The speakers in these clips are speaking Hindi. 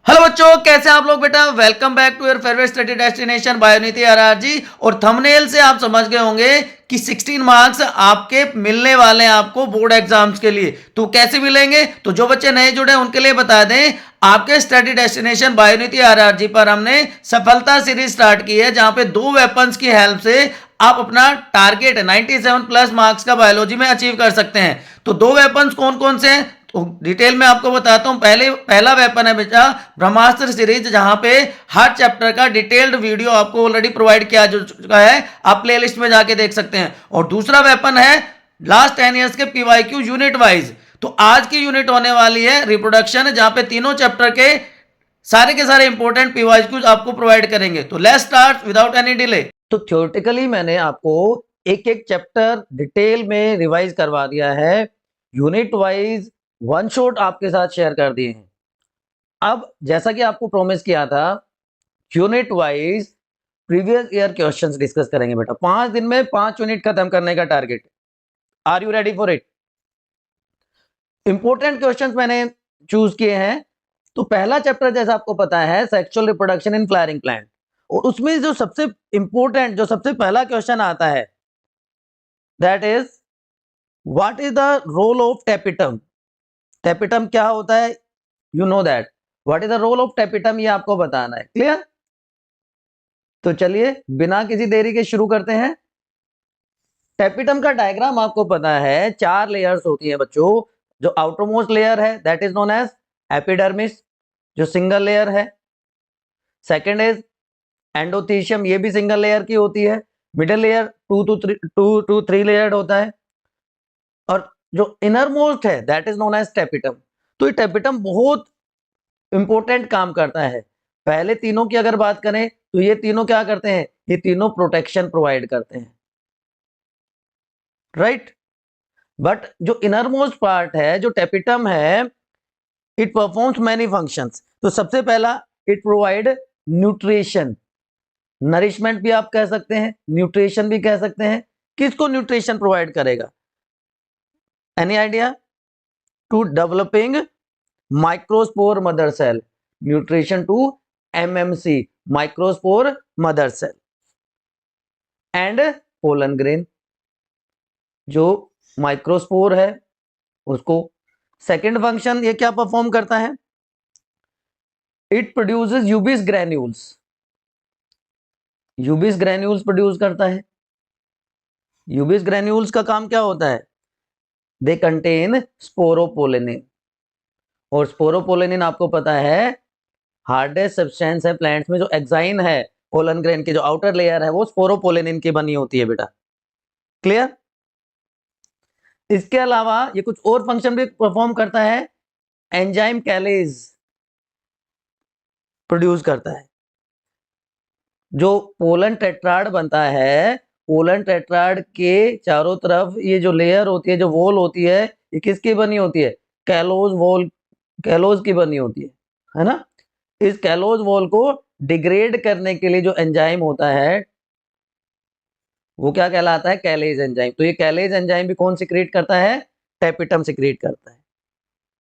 हेलो बच्चों, कैसे हैं आप लोग बेटा। Welcome back to your favourite study destination बायोनिति आरआरजी। और थंबनेल से आप समझ गए होंगे कि 16 मार्क्स आपके मिलने वाले हैं आपको बोर्ड एग्जाम्स के लिए। तो कैसे मिलेंगे, तो जो बच्चे नए जुड़े हैं उनके लिए बता दें, आपके स्टडी डेस्टिनेशन बायोनिति आरआरजी पर हमने सफलता सीरीज स्टार्ट की है, जहां पे 2 वेपन्स की हेल्प से आप अपना टारगेट 97 प्लस मार्क्स का बायोलॉजी में अचीव कर सकते हैं। तो 2 वेपन्स कौन कौन से हैं तो डिटेल में आपको बताता हूं। पहला वेपन है बेटा ब्रह्मास्त्र सीरीज, जहां पे हर चैप्टर का डिटेल्ड वीडियो आपको ऑलरेडी प्रोवाइड किया जा चुका है, आप प्लेलिस्ट में जाके देख सकते हैं। और दूसरा वेपन है लास्ट 10 ईयर्स के पीवाईक्यू यूनिट वाइज। तो आज की यूनिट होने वाली है रिप्रोडक्शन, जहां पे तीनों चैप्टर के सारे इंपॉर्टेंट पीवाईक्यूज आपको प्रोवाइड करेंगे। तो let's start without any delay. तो थ्योरेटिकली मैंने आपको एक एक चैप्टर डिटेल में रिवाइज करवा दिया है, यूनिट वाइज वन शॉट आपके साथ शेयर कर दिए हैं। अब जैसा कि आपको प्रॉमिस किया था, unit wise previous year questions discuss करेंगे बेटा। 5 दिन में 5 यूनिट खत्म करने का target. Are you ready for it? Important questions मैंने चूज किए हैं। तो पहला चैप्टर जैसा आपको पता है sexual reproduction in flowering plant, और उसमें जो सबसे इंपॉर्टेंट जो सबसे पहला क्वेश्चन आता है that is what is the role of tapetum. Tapetum क्या होता है, you know that. What is the role of tapetum, ये आपको बताना है। क्लियर? तो चलिए बिना किसी देरी के शुरू करते हैं। टेपिटम का डायग्राम आपको पता है, 4 लेयर्स होती है बच्चों। जो आउटरमोस्ट लेयर है that is known as epidermis, जो सिंगल लेयर है। सेकेंड इज एंडोथीशियम, ये भी सिंगल लेयर की होती है। मिडिल लेयर 2 to 3 लेयर्ड होता है। और जो इनर मोस्ट है that is known as tapetum. तो ये टेपिटम बहुत इंपॉर्टेंट काम करता है। पहले तीनों की अगर बात करें तो ये तीनों क्या करते हैं, ये तीनों प्रोटेक्शन प्रोवाइड करते हैं, राइट। बट जो इनर मोस्ट पार्ट है, जो टेपिटम है, इट परफॉर्म्स मैनी फंक्शंस। तो सबसे पहला, इट प्रोवाइड न्यूट्रिशन, नरिशमेंट भी आप कह सकते हैं, न्यूट्रिशन भी कह सकते हैं। किसको न्यूट्रिशन प्रोवाइड करेगा? Any idea? To developing microspore mother cell, nutrition to MMC, microspore mother cell. And pollen grain, जो माइक्रोस्पोर है उसको। सेकंड फंक्शन ये क्या परफॉर्म करता है, it produces ubisch granules, ubisch granules produce करता है। यूबिस ग्रैन्यूल्स का काम क्या होता है, दे कंटेन स्पोरोपोलेनिन। और स्पोरोपोलेनिन आपको पता है हार्डेस्ट सब्सटेंस है प्लांट्स में। जो एक्साइन है पोलन ग्रेन की जो आउटर लेयर है वो स्पोरोपोलेनिन की बनी होती है बेटा। क्लियर? इसके अलावा ये कुछ और फंक्शन भी परफॉर्म करता है, एंजाइम कैलेज प्रोड्यूस करता है। जो पोलन टेट्राड बनता है, पोलन टेट्राड के चारों तरफ ये जो लेयर होती है, जो वॉल होती है, ये किसकी बनी होती है, कैलोज वॉल, कैलोज की बनी होती है ना। इस कैलोज वॉल को डिग्रेड करने के लिए जो एंजाइम होता है वो क्या कहलाता है, कैलेज एंजाइम। तो ये कैलेज एंजाइम भी कौन सिक्रीट करता है, टेपिटम सिक्रीट करता है।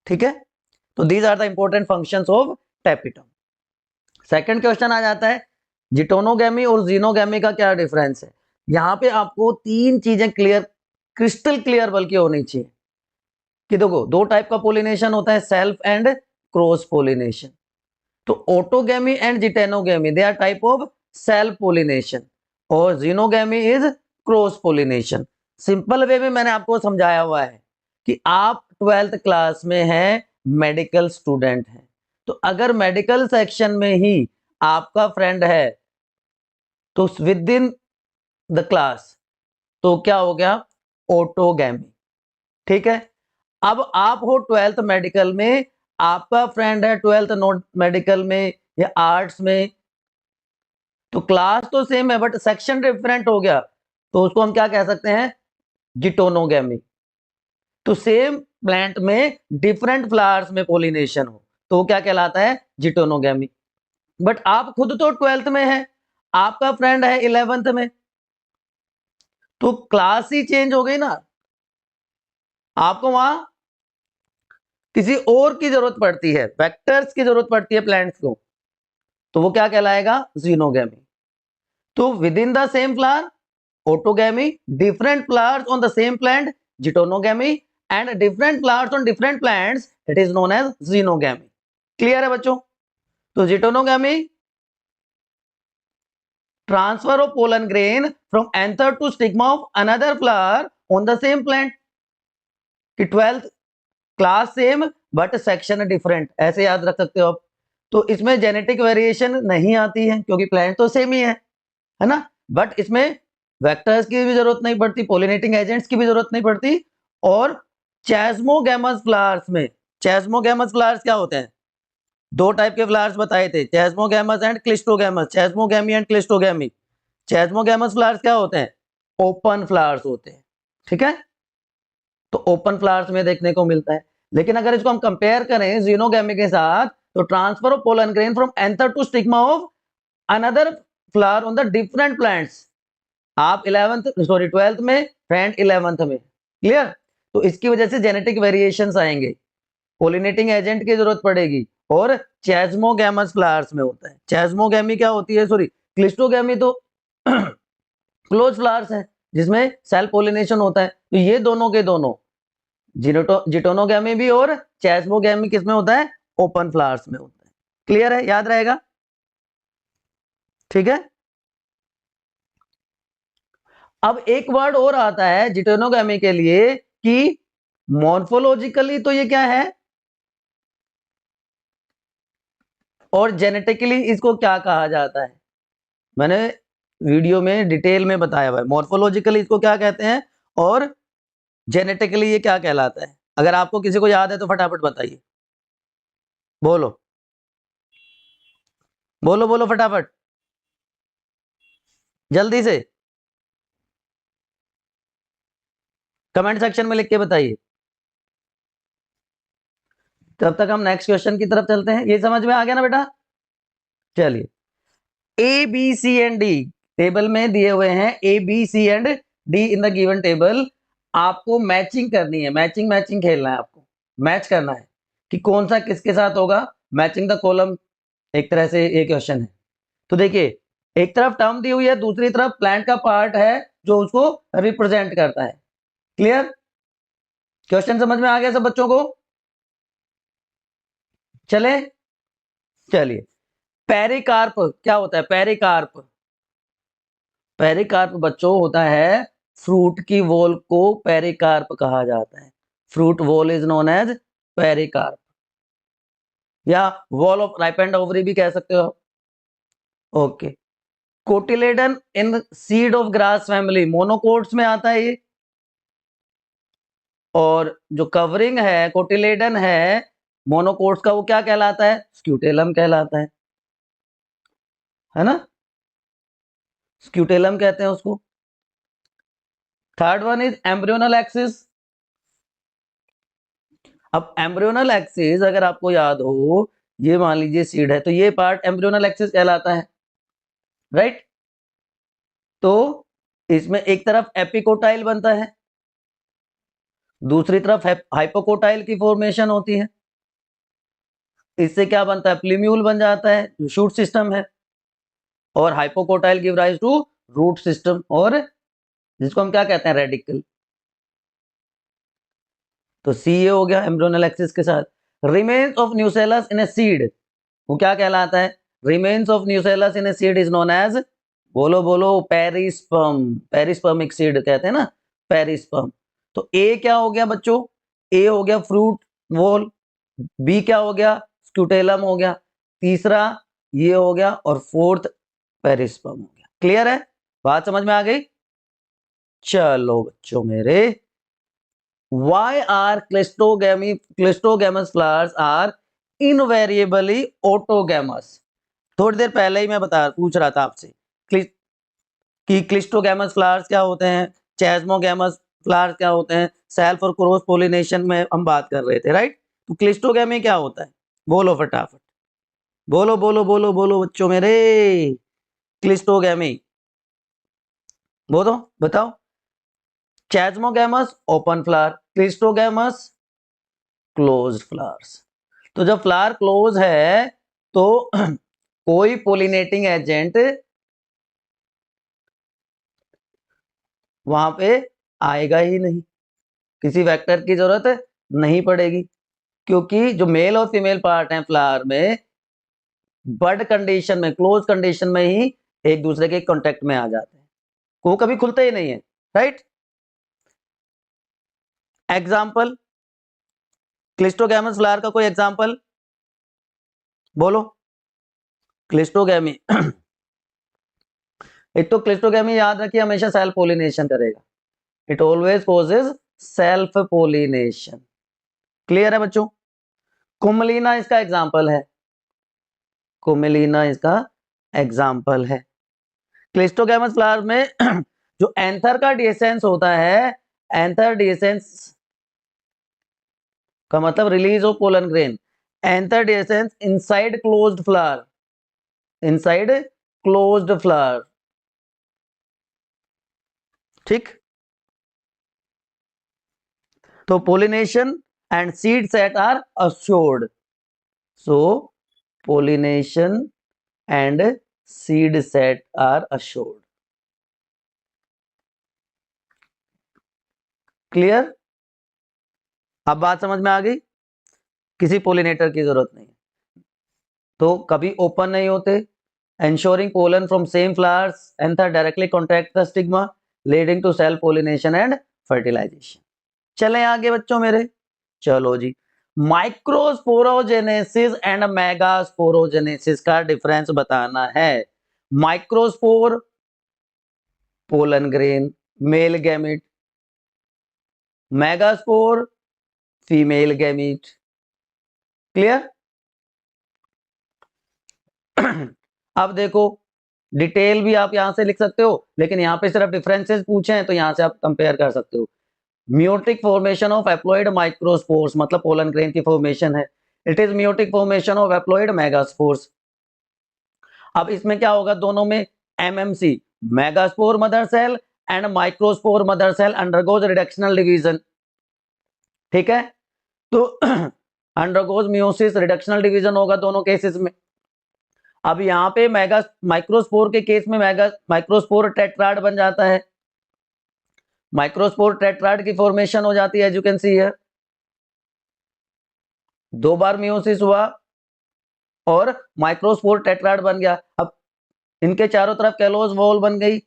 ठीक है, तो these are the important functions of tapetum. Second question आ जाता है, जिटोनोगैमी और जीनोगैमी का क्या डिफरेंस है। यहां पे आपको 3 चीजें क्लियर, क्रिस्टल क्लियर बल्कि होनी चाहिए कि देखो 2 टाइप का पोलिनेशन होता है, सेल्फ एंड क्रॉस पोलिनेशन। तो autogamy and geitonogamy they are type of self pollination, और xenogamy is cross pollination. Simple way में मैंने आपको समझाया हुआ है कि आप 12th क्लास में हैं, मेडिकल स्टूडेंट हैं। तो अगर मेडिकल सेक्शन में ही आपका फ्रेंड है तो विद इन द क्लास, तो क्या हो गया, ऑटोगैमी। ठीक है, अब आप हो 12th मेडिकल में, आपका फ्रेंड है 12th नॉट मेडिकल में या आर्ट्स में, तो क्लास तो सेम है बट सेक्शन डिफरेंट हो गया, तो उसको हम क्या कह सकते हैं, जिटोनोगैमी। तो सेम प्लांट में डिफरेंट फ्लावर्स में पोलिनेशन हो तो वो क्या कहलाता है, जिटोनोगैमी। बट आप खुद तो 12th में है, आपका फ्रेंड है 11th में, तो क्लास ही चेंज हो गई ना। आपको वहां किसी और की जरूरत पड़ती है, वेक्टर्स की जरूरत पड़ती है प्लांट्स को, तो वो क्या कहलाएगा? जीनोगैमी। तो within the same flower autogamy, different flowers on the same plant geitonogamy, and different flowers on different plants it is known as xenogamy. Clear है बच्चों? तो जिटोनोगैमी, transfer of pollen grain from anther to stigma of another flower on the same plant, कि 12th class same but section different, ऐसे याद रख सकते हो आप। तो इसमें जेनेटिक वेरिएशन नहीं आती है क्योंकि प्लांट तो सेम ही है ना, बट इसमें वेक्टर्स की भी जरूरत नहीं पड़ती, पोलिनेटिंग एजेंट्स की भी जरूरत नहीं पड़ती। और चैस्मोगैमस फ्लावर्स में, चैस्मोगैमस फ्लावर्स क्या होते हैं? दो टाइप के फ्लावर्स बताए थे, chasmogamous and cleistogamous, chasmogamy and cleistogamy. Chasmogamous flowers क्या होते हैं? ओपन फ्लावर्स होते हैं, ठीक है। तो ओपन फ्लावर्स में देखने को मिलता है। लेकिन अगर इसको हम कंपेयर करें जीनोगैमी के साथ, तो transfer of pollen grain from anther to stigma of another flower on the different plants, आप 12th में, फ्रेंड 11th में। क्लियर? तो इसकी वजह से जेनेटिक वेरिएशंस आएंगे, पोलिनेटिंग एजेंट की जरूरत पड़ेगी, और चैस्मोगैमस फ्लावर्स में होता है। चैस्मोगैमी क्या होती है, सॉरी क्लिस्टोगैमी तो क्लोज फ्लावर्स है जिसमें सेल्फ पोलिनेशन होता है। तो ये दोनों के दोनों, जिटोनोगैमी भी और चैस्मोगैमी किसमें होता है? ओपन फ्लावर्स में होता है। क्लियर है? याद रहेगा? ठीक है। अब एक वर्ड और आता है जिटोनोगैमी के लिए कि मॉर्फोलॉजिकली तो ये क्या है और जेनेटिकली इसको क्या कहा जाता है। मैंने वीडियो में डिटेल में बताया हुआ है, मॉर्फोलॉजिकली इसको क्या कहते हैं और जेनेटिकली ये क्या कहलाता है। अगर आपको किसी को याद है तो फटाफट बताइए, बोलो बोलो बोलो फटाफट, जल्दी से कमेंट सेक्शन में लिख के बताइए। तब तक हम नेक्स्ट क्वेश्चन की तरफ चलते हैं। ये समझ में आ गया ना बेटा? चलिए, A B C and D table में दिए हुए हैं, A B C and D in the given table. आपको मैचिंग करनी है, मैचिंग मैचिंग खेलना है, आपको मैच करना है कि कौन सा किसके साथ होगा। मैचिंग द कॉलम एक तरह से ये क्वेश्चन है। तो देखिए, एक तरफ टर्म दी हुई है, दूसरी तरफ प्लांट का पार्ट है जो उसको रिप्रेजेंट करता है। क्लियर? क्वेश्चन समझ में आ गया सब बच्चों को? चले, चलिए। पेरिकार्प क्या होता है? पेरिकार्प, पेरिकार्प बच्चों होता है फ्रूट की वॉल को पेरिकार्प कहा जाता है। Fruit wall is known as pericarp, या वॉल ऑफ राइपेंड ओवरी भी कह सकते हो आप। Okay. Cotyledon in seed of grass family, monocots में आता है ये। और जो कवरिंग है कोटिलेडन है मोनोकोट्स का, वो क्या कहलाता है? स्क्यूटेलम कहलाता है ना, स्क्यूटेलम कहते हैं उसको। Third one is embryonal axis. अब एम्ब्रियोनल एक्सिस अगर आपको याद हो, ये मान लीजिए सीड है, तो ये पार्ट एम्ब्रियोनल एक्सिस कहलाता है, राइट। तो इसमें एक तरफ एपिकोटाइल बनता है, दूसरी तरफ हाइपोकोटाइल की फॉर्मेशन होती है। इससे क्या बनता है? प्लीम्यूल बन जाता है जो शूट सिस्टम है, और hypocotyl give rise to root system, और जिसको हम क्या कहते हैं? रेडिकल। तो सी ये हो गया एम्ब्रियोनल एक्सिस के साथ। Remains of nucellus in a seed, वो क्या कहलाता है? Remains of nucellus in a seed is known as, बोलो बोलो, पेरिस्पर्म। पेरिस्पर्मिक सीड कहते हैं ना, पेरिस्पर्म। तो ए क्या हो गया बच्चों? ए हो गया फ्रूट वॉल, बी क्या हो गया? स्क्यूटेलम हो गया, तीसरा ये हो गया, और फोर्थ पेरिस्पर्म हो गया। क्लियर है? बात समझ में आ गई? चलो बच्चों मेरे, why are cleistogamous flowers are invariably autogamous? थोड़ी देर पहले ही मैं पूछ रहा था आपसे कि क्लिस्टोगैमस फ्लावर्स क्या होते हैं, चैस्मोगैमस फ्लावर्स क्या होते हैं, सेल्फ और क्रॉस पोलिनेशन में हम बात कर रहे थे, राइट। तो क्लिस्टोगैमी क्या होता है? बोलो फटाफट, बोलो बोलो बोलो बोलो बच्चों मेरे, क्लिस्टोगैमी बोलो, बताओ। Chasmogamous open flower, cleistogamous closed flowers. तो जब फ्लावर क्लोज है तो कोई पोलिनेटिंग एजेंट वहां पे आएगा ही नहीं, किसी वेक्टर की जरूरत नहीं पड़ेगी, क्योंकि जो मेल और फीमेल पार्ट है फ्लावर में बड कंडीशन में, क्लोज कंडीशन में ही एक दूसरे के कांटेक्ट में आ जाते हैं, वो कभी खुलते ही नहीं है, राइट। एग्जाम्पल, क्लिस्टोगैमस फ्लावर का कोई एग्जाम्पल बोलो। क्लिस्टोगैमी एक तो क्लिस्टोगैमी याद रखिए हमेशा सेल्फ पोलिनेशन करेगा, it always causes self pollination. Clear है बच्चों। कुमलिना इसका एग्जाम्पल है, कुमिलिना इसका एग्जाम्पल है। क्लिस्टोगैमस फ्लावर में जो एंथर का डिसेंस होता है, एंथर डिसेंस का मतलब release of pollen grain, anther dehiscence inside closed flower, inside closed flower, ठीक। तो pollination and seed set are assured, so pollination and seed set are assured. Clear, अब बात समझ में आ गई। किसी पोलिनेटर की जरूरत नहीं, तो कभी ओपन नहीं होते। ensuring pollen from same flowers anther directly contact the stigma leading to self pollination and fertilization। चलें आगे बच्चों मेरे, चलो जी। माइक्रोस्पोरोजेनेसिस एंड मेगास्पोरोजेनेसिस का डिफरेंस बताना है। Microspore pollen grain male gamete, megaspore female gamete. Clear. अब देखो डिटेल भी आप यहां से लिख सकते हो, लेकिन यहां पे सिर्फ डिफरेंसेस पूछे हैं तो यहां से आप कंपेयर कर सकते हो। Meiotic formation of haploid microspores मतलब पोलन ग्रेन की फॉर्मेशन है, it is meiotic formation of haploid megaspores. अब इसमें क्या होगा, दोनों में MMC megaspore mother cell and microspore mother cell undergoes reductional division, ठीक है। तो अंडरगोज मियोसिस रिडक्शनल डिवीजन होगा दोनों केसेस में। अब यहाँ पे मेगा माइक्रोस्पोर के केस में माइक्रोस्पोर टेट्राड बन जाता है, माइक्रोस्पोर टेट्राड की फॉर्मेशन हो जाती है, as you can see here. 2 बार मियोसिस हुआ और माइक्रोस्पोर टेट्राड बन गया। अब इनके चारों तरफ कैलोज वॉल बन गई,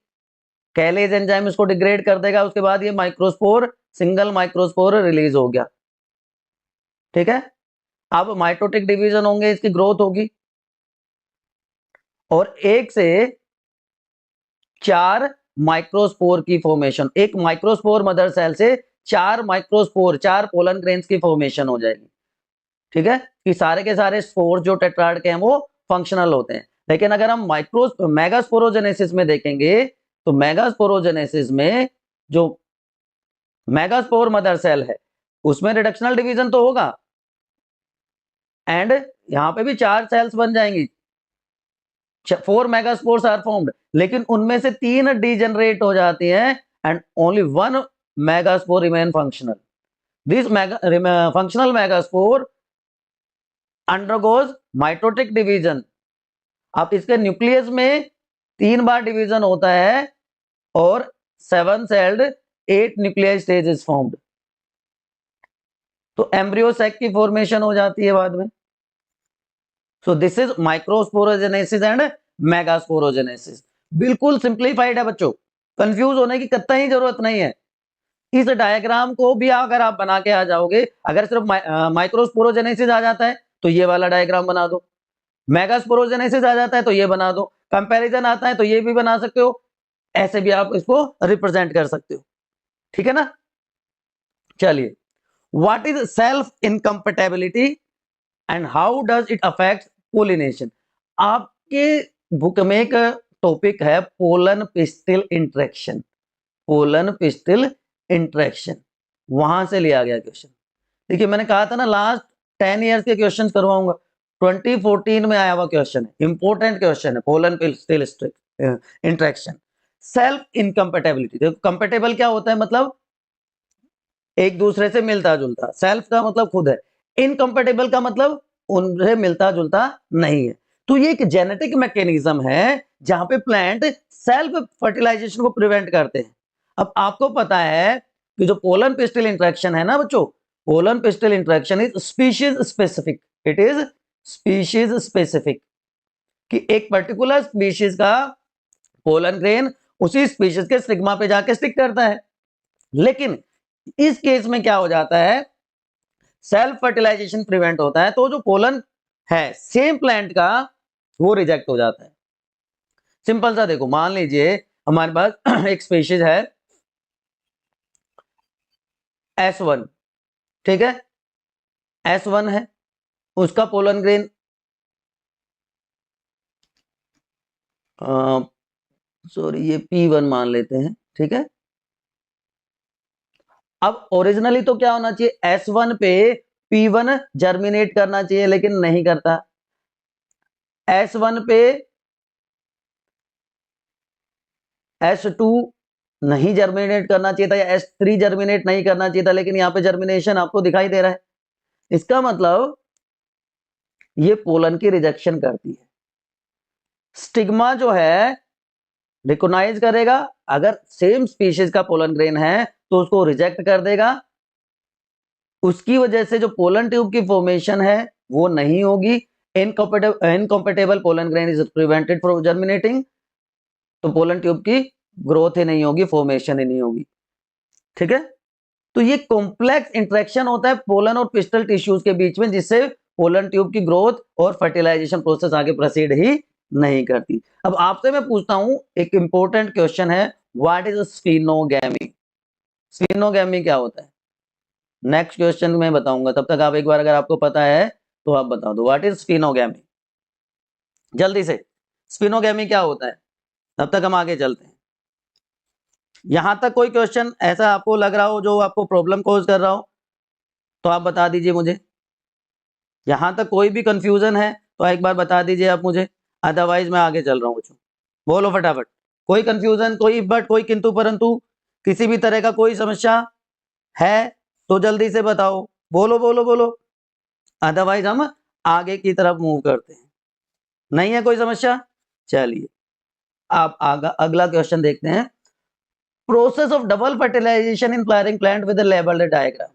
कैलेज एंजाइम इसको डिग्रेड कर देगा, उसके बाद ये माइक्रोस्पोर सिंगल माइक्रोस्पोर रिलीज हो गया, ठीक है। अब माइटोटिक डिवीजन होंगे, इसकी ग्रोथ होगी और 1 से 4 माइक्रोस्पोर की फॉर्मेशन, एक माइक्रोस्पोर मदर सेल से 4 माइक्रोस्पोर 4 पोलन ग्रेन्स की फॉर्मेशन हो जाएगी, ठीक है। कि सारे के सारे स्पोर जो टेट्राड के हैं वो फंक्शनल होते हैं। लेकिन अगर हम मेगास्पोरोजेनेसिस में देखेंगे तो मेगास्पोरोजेनेसिस में जो मेगास्पोर मदर सेल है उसमें रिडक्शनल डिवीजन तो होगा एंड यहां पे भी 4 सेल्स बन जाएंगी, 4 मेगास्पोर्स आर फॉर्म्ड, लेकिन उनमें से 3 डीजेनरेट हो जाती हैं and only 1 megaspore remain functional. This functional megaspore undergoes mitotic division. अब इसके न्यूक्लियस में 3 बार डिवीजन होता है और 7 celled 8 nuclear stage is formed, तो एम्ब्रियो सैक की फॉर्मेशन हो जाती है बाद में। So this is microsporogenesis and megasporogenesis. बिल्कुल सिंप्लीफाइड है बच्चों, कंफ्यूज होने की कतई जरूरत नहीं है। इस डायग्राम को भी अगर आप बना के आ जाओगे, अगर सिर्फ माइक्रोस्पोरोजेनेसिस आ जाता है तो ये वाला डायग्राम बना दो, मेगास्पोरोजेनेसिस आ जाता है तो ये बना दो, कंपैरिजन आता है तो ये भी बना सकते हो, ऐसे भी आप इसको रिप्रेजेंट कर सकते हो, ठीक है ना। चलिए, what is self incompatibility and how does it affect pollination. आपके बुक में एक टॉपिक है pollen pistil interaction, pollen pistil interaction, वहां से लिया गया क्वेश्चन। देखिए मैंने कहा था ना लास्ट 10 इयर्स के क्वेश्चन करवाऊंगा, 2014 में आया हुआ क्वेश्चन है, इंपॉर्टेंट क्वेश्चन है, pollen pistil interaction. Self incompatibility, देखो कंपेटेबल क्या होता है, मतलब एक दूसरे से मिलता जुलता, सेल्फ का मतलब खुद है, इनकम्पेटेबल का मतलब उनसे मिलता जुलता नहीं है। तो ये एक जेनेटिक मैकेनिज्म है जहां पे प्लांट सेल्फ फर्टिलाइजेशन को प्रिवेंट करते हैं। अब आपको पता है कि जो पोलन पिस्टिल इंटरेक्शन है ना बच्चों, pollen pistil interaction is species specific, it is species specific, कि एक पर्टिकुलर स्पीशीज का पोलन ग्रेन उसी स्पीशीज के स्टिग्मा पे जाके स्टिक करता है। लेकिन इस केस में क्या हो जाता है, सेल्फ फर्टिलाइजेशन प्रिवेंट होता है, तो जो पोलन है सेम प्लांट का वो रिजेक्ट हो जाता है। सिंपल सा देखो, मान लीजिए हमारे पास एक स्पीशीज है S1, ठीक है, S1 है, उसका पोलन ग्रेन सॉरी ये P1 मान लेते हैं, ठीक है। अब ओरिजिनली तो क्या होना चाहिए, S1 पे P1 जर्मिनेट करना चाहिए, लेकिन नहीं करता। S1 पे S2 नहीं जर्मिनेट करना चाहिए था, या S3 जर्मिनेट नहीं करना चाहिए था, लेकिन यहाँ पे जर्मिनेशन आपको दिखाई दे रहा है। इसका मतलब ये पोलन की रिजेक्शन करती है। स्टिग्मा जो है रिकॉग्नाइज करेगा, अगर सेम स्पीशीज का पोलन ग्रेन है तो उसको रिजेक्ट कर देगा। उसकी वजह से जो पोलन ट्यूब की फॉर्मेशन है वो नहीं होगी। Incompatible pollen grain is prevented from germinating, तो पोलन ट्यूब की ग्रोथ ही नहीं होगी, फॉर्मेशन ही नहीं होगी, ठीक है। तो ये कॉम्प्लेक्स इंटरेक्शन होता है पोलन और पिस्टल टिश्यूज के बीच में, जिससे पोलन ट्यूब की ग्रोथ और फर्टिलाइजेशन प्रोसेस आगे प्रोसीड ही नहीं करती। अब आपसे मैं पूछता हूं, एक इंपॉर्टेंट क्वेश्चन है, व्हाट इज स्फीनोगैमी? स्फीनोगैमी क्या होता है? नेक्स्ट क्वेश्चन में बताऊंगा, तब तक आप एक बार अगर आपको पता है तो आप बता दो, व्हाट इज स्फीनोगैमी, जल्दी से। स्फीनोगैमी क्या होता है, तब तक हम आगे चलते हैं। यहां तक कोई क्वेश्चन ऐसा आपको लग रहा हो जो आपको प्रॉब्लम कोज कर रहा हो तो आप बता दीजिए मुझे। यहां तक कोई भी कंफ्यूजन है तो एक बार बता दीजिए आप मुझे, अदरवाइज मैं आगे चल रहा हूं बच्चों। बोलो फटाफट, कोई कंफ्यूजन, कोई बट, कोई किंतु परंतु, किसी भी तरह का कोई समस्या है तो जल्दी से बताओ, बोलो बोलो बोलो, अदरवाइज हम आगे की तरफ मूव करते हैं। नहीं है कोई समस्या, चलिए आप अगला क्वेश्चन देखते हैं। Process of double fertilisation in flowering plant with labelled diagram.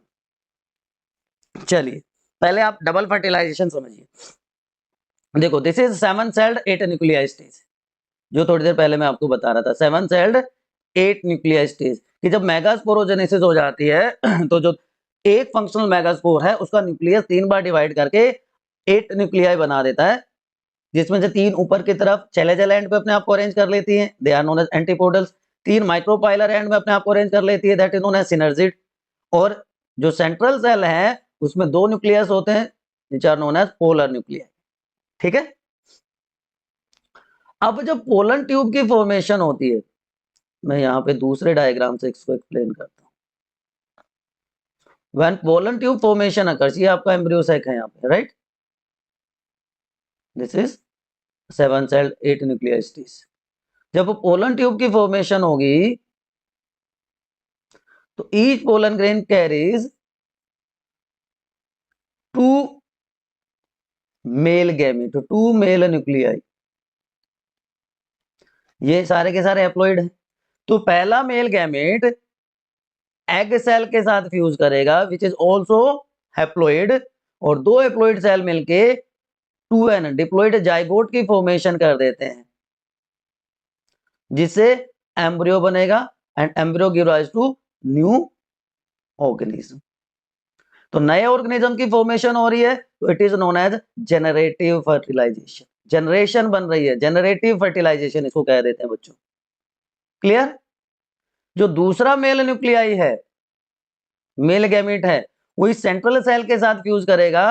चलिए पहले आप डबल फर्टिलाइजेशन समझिए। देखो, this is 7 celled 8 nuclei stage, जो थोड़ी देर पहले मैं आपको बता रहा था, 7 सेल्ड 8 न्यूक्लियाई स्टेज, कि जब मेगास्पोरोजेनेसिस हो जाती है तो जो एक फंक्शनल मेगास्पोर है उसका न्यूक्लियस 3 बार डिवाइड करके 8 न्यूक्लियाई बना देता है, जिसमें से 3 ऊपर की तरफ चैलेजल एंड पे अपने आप को अरेंज कर लेती हैं, they are known as antipodals. 3 micropylar end में अपने आप को अरेंज कर लेती है, that is known as synergid. और जो सेंट्रल सेल है उसमें 2 न्यूक्लियस होते हैं, which are known as polar nuclei, ठीक है। अब जब पोलन ट्यूब की फॉर्मेशन होती है, मैं यहाँ पे दूसरे डायग्राम से इसको एक्सप्लेन करता हूँ। When pollen tube formation occurs, ये आपका एम्ब्रियो सैक है यहाँ पे, right, this is 7 celled 8 nuclei stage. जब पोलन ट्यूब की फॉर्मेशन होगी तो each pollen grain carries 2 male gamete, 2 male nuclei, ये सारे के सारे हैप्लॉइड हैं। तो पहला मेल गैमेट एग सेल के साथ फ्यूज करेगा, विच इज ऑल्सो हैप्लॉइड, और 2 हैप्लॉइड सेल मिलके 2n डिप्लॉइड जाइगोट की फॉर्मेशन कर देते हैं, जिससे एम्ब्रियो बनेगा, and embryo give rise to new organism. तो नए ऑर्गेनिज्म की फॉर्मेशन हो रही है, तो it is known as generative fertilisation, generation बन रही है, जेनरेटिव फर्टिलाइजेशन इसको कह देते हैं बच्चों, क्लियर। जो दूसरा मेल न्यूक्लियाई है, मेल गैमेट है, वो इस सेंट्रल सेल के साथ फ्यूज करेगा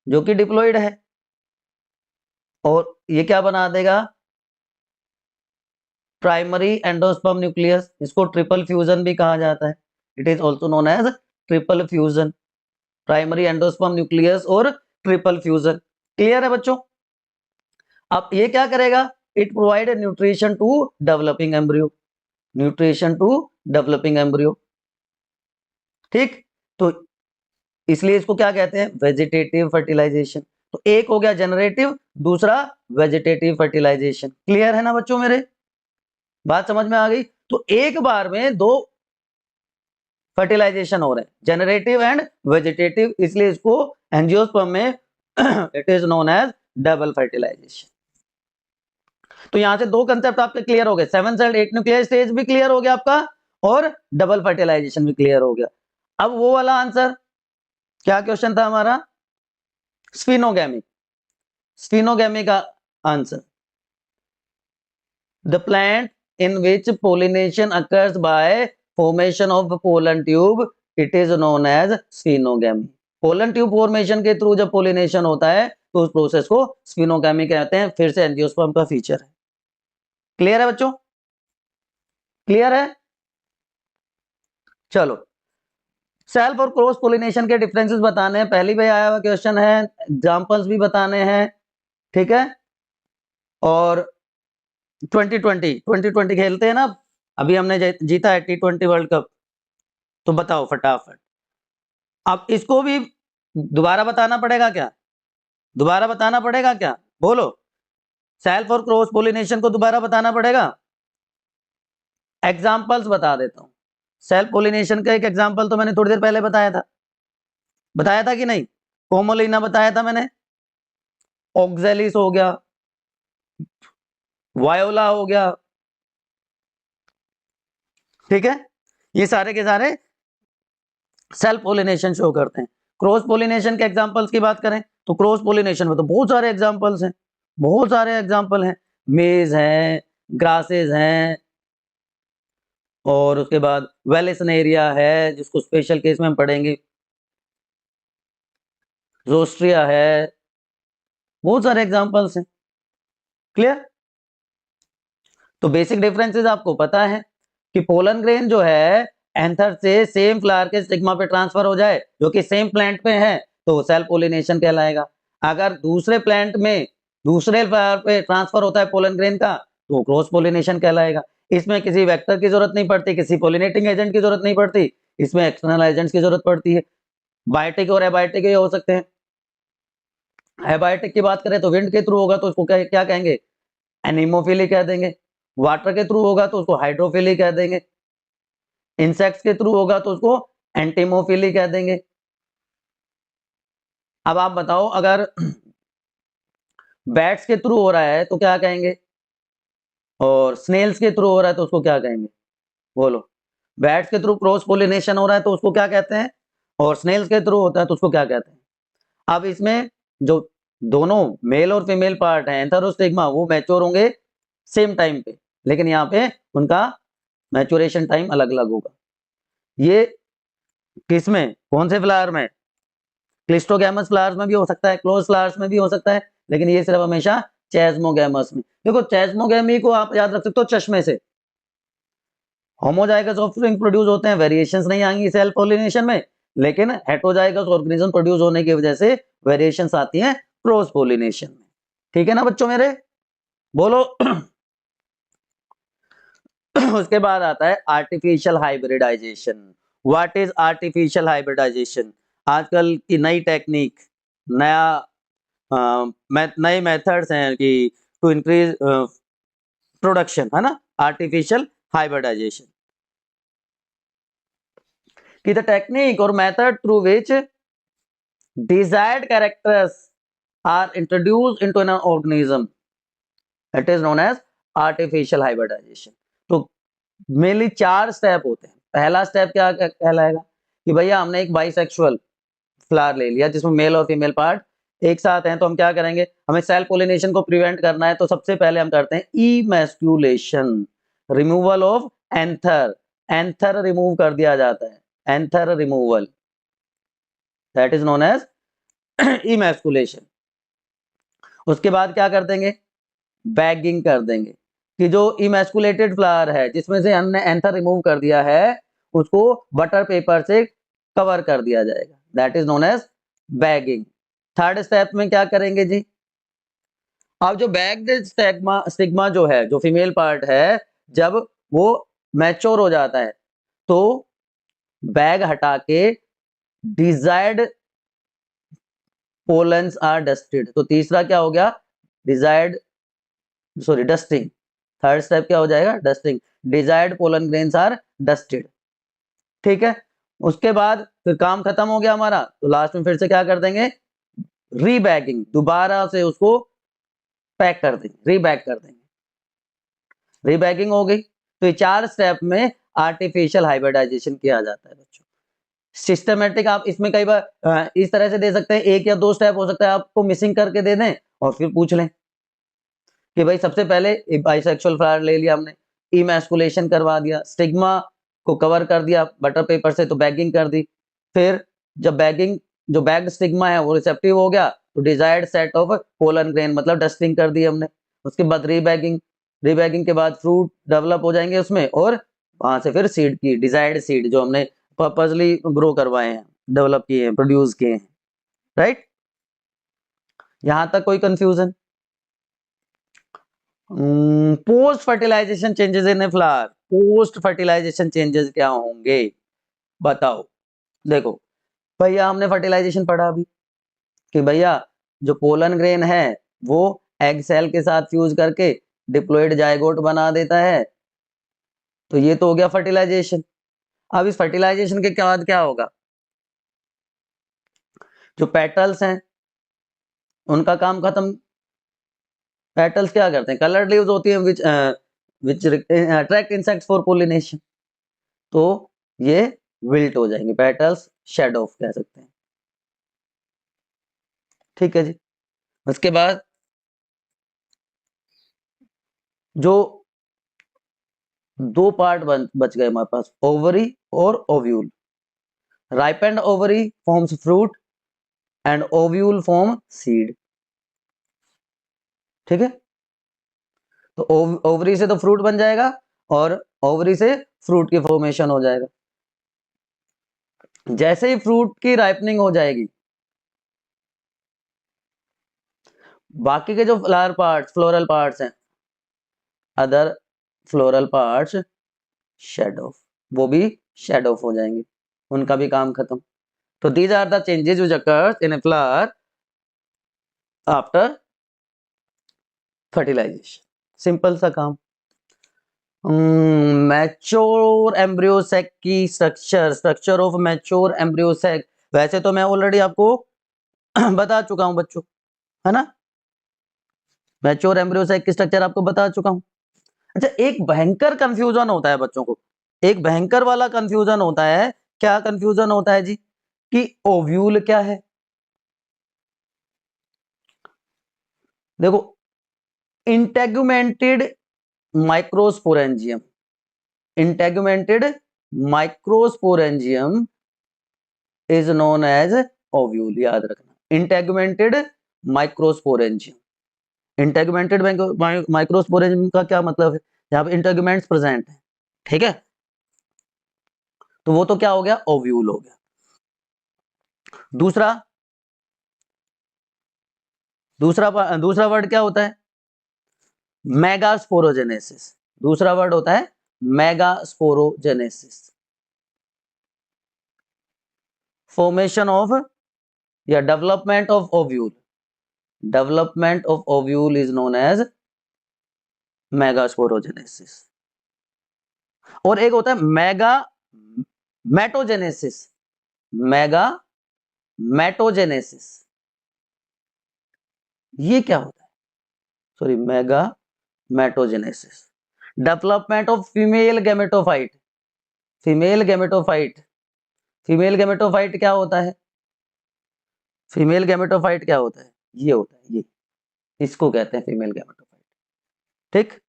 जो कि डिप्लॉइड है, और ये क्या बना देगा, प्राइमरी एंडोस्पर्म न्यूक्लियस, इसको ट्रिपल फ्यूजन भी कहा जाता है, it is also known as triple fusion, primary endosperm nucleus और ट्रिपल फ्यूजन, क्लियर है बच्चों। अब ये क्या करेगा, it provide nutrition to developing embryo, nutrition to developing embryo, ठीक। तो इसलिए इसको क्या कहते हैं, वेजिटेटिव फर्टिलाइजेशन। तो एक हो गया जनरेटिव, दूसरा वेजिटेटिव फर्टिलाइजेशन। क्लियर है ना बच्चों मेरे, बात समझ में आ गई? तो एक बार में दो फर्टिलाइजेशन हो रहे हैं, जनरेटिव एंड वेजिटेटिव, इसलिए इसको एंजियोस्पर्म में it is known as double fertilisation. तो यहां से दो कंसेप्ट आपके क्लियर हो गए, 7 सेल्ड 8 न्यूक्लियर स्टेज भी क्लियर हो गया आपका, और डबल फर्टिलाइजेशन भी क्लियर हो गया। अब वो वाला आंसर, क्या क्वेश्चन था हमारा, स्फिनोगैमी। स्फिनोगैमी का answer, the plant in which pollination occurs by formation of pollen tube, it is known as siphonogamy. Pollen tube formation के थ्रू जब पोलिनेशन होता है तो उस प्रोसेस को स्फिनोगैमी कहते हैं। फिर से एंजियोस्पर्म का फीचर है। क्लियर है बच्चों, क्लियर है? चलो, सेल्फ और क्रॉस पोलिनेशन के डिफरेंसेस बताने हैं, पहली बार आया हुआ क्वेश्चन है, एग्जांपल्स भी बताने हैं, ठीक है? और 2020 खेलते हैं ना, अभी हमने जीता है T20 वर्ल्ड कप, तो बताओ फटाफट। अब इसको भी दोबारा बताना पड़ेगा क्या, दोबारा बताना पड़ेगा क्या, बोलो? सेल्फ और क्रॉस पोलिनेशन को दोबारा बताना पड़ेगा। एग्जांपल्स बता देता हूं। सेल्फ पोलिनेशन का एक एग्जांपल तो मैंने थोड़ी देर पहले बताया था कि नहीं? कोमोलिना बताया था मैंने, ऑक्जेलिस हो गया, वायोला हो गया, ठीक है? ये सारे के सारे सेल्फ पोलिनेशन शो करते हैं। क्रॉस पोलिनेशन के एग्जांपल्स की बात करें तो क्रॉस पोलिनेशन में तो बहुत सारे एग्जांपल्स हैं, बहुत सारे एग्जांपल हैं। मेज हैं, ग्रासेस हैं, और उसके बाद वेलेसनेरिया है जिसको स्पेशल केस में हम पढ़ेंगे, जोस्ट्रिया है, बहुत सारे एग्जांपल्स हैं। क्लियर? तो बेसिक डिफरेंसेस आपको पता है कि पोलन ग्रेन जो है एंथर से सेम फ्लावर के स्टिग्मा पे ट्रांसफर हो जाए जो कि सेम प्लांट पे है तो सेल्फ पोलिनेशन कहलाएगा। अगर दूसरे प्लांट में दूसरे फ्लावर पे ट्रांसफर होता है पोलन ग्रेन का तो क्रॉस पोलिनेशन कहलाएगा। इसमें किसी वेक्टर की जरूरत नहीं पड़ती, किसी पोलिनेटिंग एजेंट की जरूरत नहीं पड़ती, इसमें एक्सटर्नल एजेंट्स की जरूरत पड़ती है। बायोटिक और एबायोटिक हो सकते हैं। एबायोटिक की बात करें तो विंड के थ्रू होगा तो उसको क्या कहेंगे, एनीमोफिली कह देंगे। वाटर के थ्रू होगा तो उसको हाइड्रोफिली कह देंगे। इंसेक्ट्स के थ्रू होगा तो उसको एंटीमोफिली कह देंगे। अब आप बताओ, अगर बैट्स के थ्रू हो रहा है तो क्या कहेंगे, और स्नेल्स के थ्रू हो रहा है तो उसको क्या कहेंगे, बोलो? बैट्स के थ्रू क्रॉस पोलिनेशन हो रहा है तो उसको क्या कहते हैं, और स्नेल्स के थ्रू होता है तो उसको क्या कहते हैं? अब इसमें जो दोनों मेल और फीमेल पार्ट है एंथर और स्टिग्मा वो मैच्योर होंगे सेम टाइम पे, लेकिन यहाँ पे उनका मैच्योरेशन टाइम अलग अलग होगा। ये किसमें, कौन से फ्लावर में? क्लिस्टोगैमस फ्लावर्स में भी हो सकता है, क्लोज फ्लावर्स में भी हो सकता है, लेकिन ये सिर्फ हमेशा चेस्मोगैमस में। देखो चेस्मोगैमी को आप याद रख सकते हो चश्मे से। होमोजाइगस ऑफस्प्रिंग प्रोड्यूस होते हैं, वेरिएशंस नहीं आएंगी सेल्फ पोलिनेशन में, लेकिन हेटेरोजाइगस ऑर्गेनिज्म प्रोड्यूस होने की वजह से वेरिएशंस आती हैं क्रॉस पोलिनेशन में। ठीक है ना बच्चों मेरे, बोलो? उसके बाद आता है artificial hybridisation. What is artificial hybridisation? आजकल की नई टेक्निक, नए मेथड्स हैं कि टू इंक्रीज प्रोडक्शन, है ना, आर्टिफिशियल हाइब्रिडाइजेशन की द टेक्निक और method through which desired characters are introduced into an organism, it is known as artificial hybridization। तो मेनली 4 स्टेप होते हैं। पहला स्टेप क्या कहलाएगा कि भैया हमने एक बाइसेक्सुअल फ्लावर ले लिया जिसमें मेल और फीमेल पार्ट एक साथ हैं, तो हम क्या करेंगे, हमें सेल्फ पोलिनेशन को प्रिवेंट करना है तो सबसे पहले हम करते हैं emasculation, removal of anther. Anther remove कर दिया जाता है, anther removal, that is known as emasculation. उसके बाद क्या कर देंगे, बैगिंग कर देंगे कि जो इमैस्कुलेटेड फ्लावर है जिसमें से हमने एंथर रिमूव कर दिया है उसको बटर पेपर से कवर कर दिया जाएगा, that is known as bagging. Third step में क्या करेंगे जी, अब जो बैग्ड स्टिग्मा जो है, जो फीमेल पार्ट है, जब वो मैच्योर हो जाता है तो बैग हटा के डिजायर्ड पोलन्स आर डस्टेड। तो तीसरा क्या हो गया, desired, sorry dusting. Third step क्या हो जाएगा, dusting. Desired pollen grains are dusted. ठीक है, उसके बाद फिर काम खत्म हो गया हमारा, तो लास्ट में फिर से क्या कर देंगे, रीबैगिंग, दोबारा से उसको पैक कर देंगे, रीबैग कर देंगे। रीबैगिंग हो गई। तो ये 4 स्टेप में आर्टिफिशियल हाइब्रिडाइजेशन किया जाता है बच्चों। सिस्टमेटिक आप इसमें कई बार इस तरह से दे सकते हैं, 1 या 2 स्टेप हो सकता है आपको मिसिंग करके दे दें और फिर पूछ लें कि भाई सबसे पहले बाइसेक्सुअल फ्लावर ले लिया हमने, इमैस्कुलेशन करवा दिया, स्टिग्मा को कवर कर दिया बटर पेपर से, तो बैगिंग कर दी। फिर जब बैगिंग, जो बैग्ड स्टिग्मा है वो रिसेप्टिव हो गया, तो desired set of pollen grain मतलब डस्टिंग कर दी हमने। उसके बाद रीबैगिंग, रीबैगिंग के बाद फ्रूट डेवलप हो जाएंगे उसमें, और वहां से फिर सीड की डिजायर्ड सीड जो हमने पर्पसली ग्रो करवाए हैं, डेवलप किए हैं, प्रोड्यूस किए हैं। राइट, यहां तक कोई confusion? Post fertilisation changes in a flower, post fertilisation changes क्या होंगे बताओ। देखो भैया, हमने फर्टिलाइजेशन पढ़ा अभी कि भैया जो पोलन ग्रेन है वो एग सेल के साथ फ्यूज करके डिप्लॉइड जायगोट बना देता है, तो ये तो हो गया फर्टिलाइजेशन। अब इस फर्टिलाइजेशन के बाद क्या होगा, जो पेटल्स हैं उनका काम खत्म। पेटल्स क्या करते हैं, कलर्ड लीव्स होती हैं which attract insects for pollination, तो ये विल्ट हो जाएंगे, पेटल्स शेड ऑफ कह सकते हैं। ठीक है जी, उसके बाद जो 2 पार्ट बच गए हमारे पास, ओवरी और ovule. Ripened ovary forms fruit and ovule form seed. ठीक है, तो ओवरी से तो फ्रूट बन जाएगा और ओवरी से फ्रूट की फॉर्मेशन हो जाएगा। जैसे ही फ्रूट की राइपनिंग हो जाएगी, बाकी के जो फ्लावर पार्ट्स, फ्लोरल पार्ट्स हैं, other floral parts shed off, वो भी शेड ऑफ हो जाएंगे, उनका भी काम खत्म। तो these are the changes which occurs in a flower after fertilization। Simple सा काम। मैच्योर एम्ब्रियो सेक की structure, structure of mature embryo sac, वैसे तो मैं ऑलरेडी आपको बता चुका हूं बच्चों, है ना, मैच्योर एम्ब्रियो सेक की स्ट्रक्चर आपको बता चुका हूं। अच्छा, एक भयंकर कंफ्यूजन होता है बच्चों को, एक भयंकर वाला कंफ्यूजन होता है। क्या कंफ्यूजन होता है जी, कि ओव्यूल क्या है। देखो, integumented microsporangium, integumented microsporangium is known as ovule, याद रखना, इंटेगुमेंटेड माइक्रोस्पोरेंजियम। इंटेगुमेंटेड माइक्रोस्पोरेंजियम का क्या मतलब है, यहाँ पे इंटेगुमेंट्स प्रेजेंट है, ठीक है, तो वो तो क्या हो गया, ओव्यूल हो गया। दूसरा दूसरा दूसरा वर्ड क्या होता है, मेगास्पोरोजेनेसिस। दूसरा वर्ड होता है मेगास्पोरोजेनेसिस, फॉर्मेशन ऑफ या development of ovule, development of ovule is known as megasporogenesis. और एक होता है मेगा मेटोजेनेसिस, मेगा मेटोजेनेसिस, ये क्या होता है, sorry, megagametogenesis, development of female gametophyte, female gametophyte, female gametophyte क्या होता है, फीमेल गैमेटोफाइट क्या होता है, ये होता है, ये इसको कहते हैं फीमेल गैमेटोफाइट। ठीक,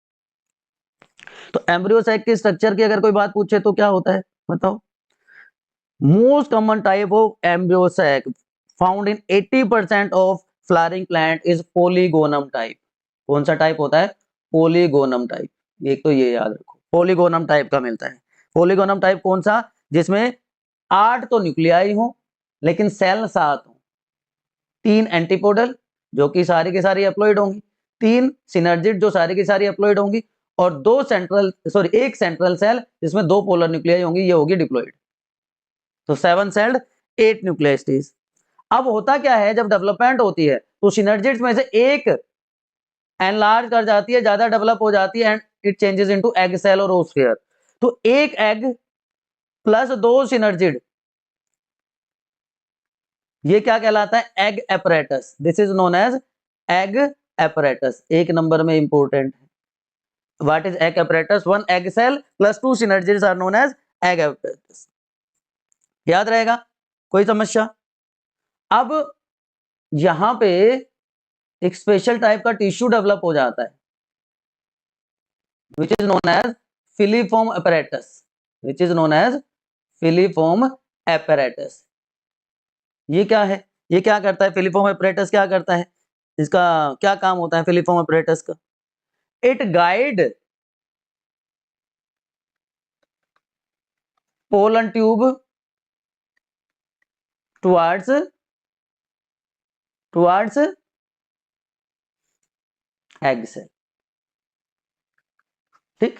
तो एम्ब्रियो साइक के स्ट्रक्चर की अगर कोई बात पूछे तो क्या होता है बताओ। Most common type of embryo sac found in 80% of flowering plant is polygonum type. कौन सा टाइप होता है, पोलीगोनम टाइप। एक तो ये याद रखो, पोलीगोनम टाइप का मिलता है। पोलीगोनम टाइप कौन सा, जिसमें 8 तो न्यूक्लियाई हो लेकिन सेल 7 हो, 3 एंटीपोडल जो कि सारी की सारी एप्लॉइड होंगी, 3 सिनर्जिड जो सारी की सारी एप्लॉइड होंगी, और 2 सेंट्रल, सॉरी, 1 सेंट्रल सेल जिसमें 2 पोलर न्यूक्लियाई होंगी, ये होगी डिप्लॉइड। तो 7 सेल्ड 8 न्यूक्लियर स्टेज। अब होता क्या है, जब डेवलपमेंट होती है तो सिनर्जिड्स में से एक एनलार्ज कर जाती है, ज्यादा डेवलप हो जाती है, and it changes into egg cell और ओस्फियर। तो एक एग प्लस 2 सिनर्जिड, ये क्या कहलाता है, egg apparatus. This is known as egg apparatus. एक नंबर में इंपोर्टेंट है। What is egg apparatus? One egg cell plus 2 synergids are known as egg apparatus. याद रहेगा, कोई समस्या? अब यहां पे एक स्पेशल टाइप का टिश्यू डेवलप हो जाता है which is known as filiform apparatus, which is known as filiform apparatus। ये क्या है, ये क्या करता है, फिलिफॉर्म apparatus क्या करता है, इसका क्या काम होता है फिलिफॉर्म apparatus का? It guide pollen tube towards egg cell, ठीक,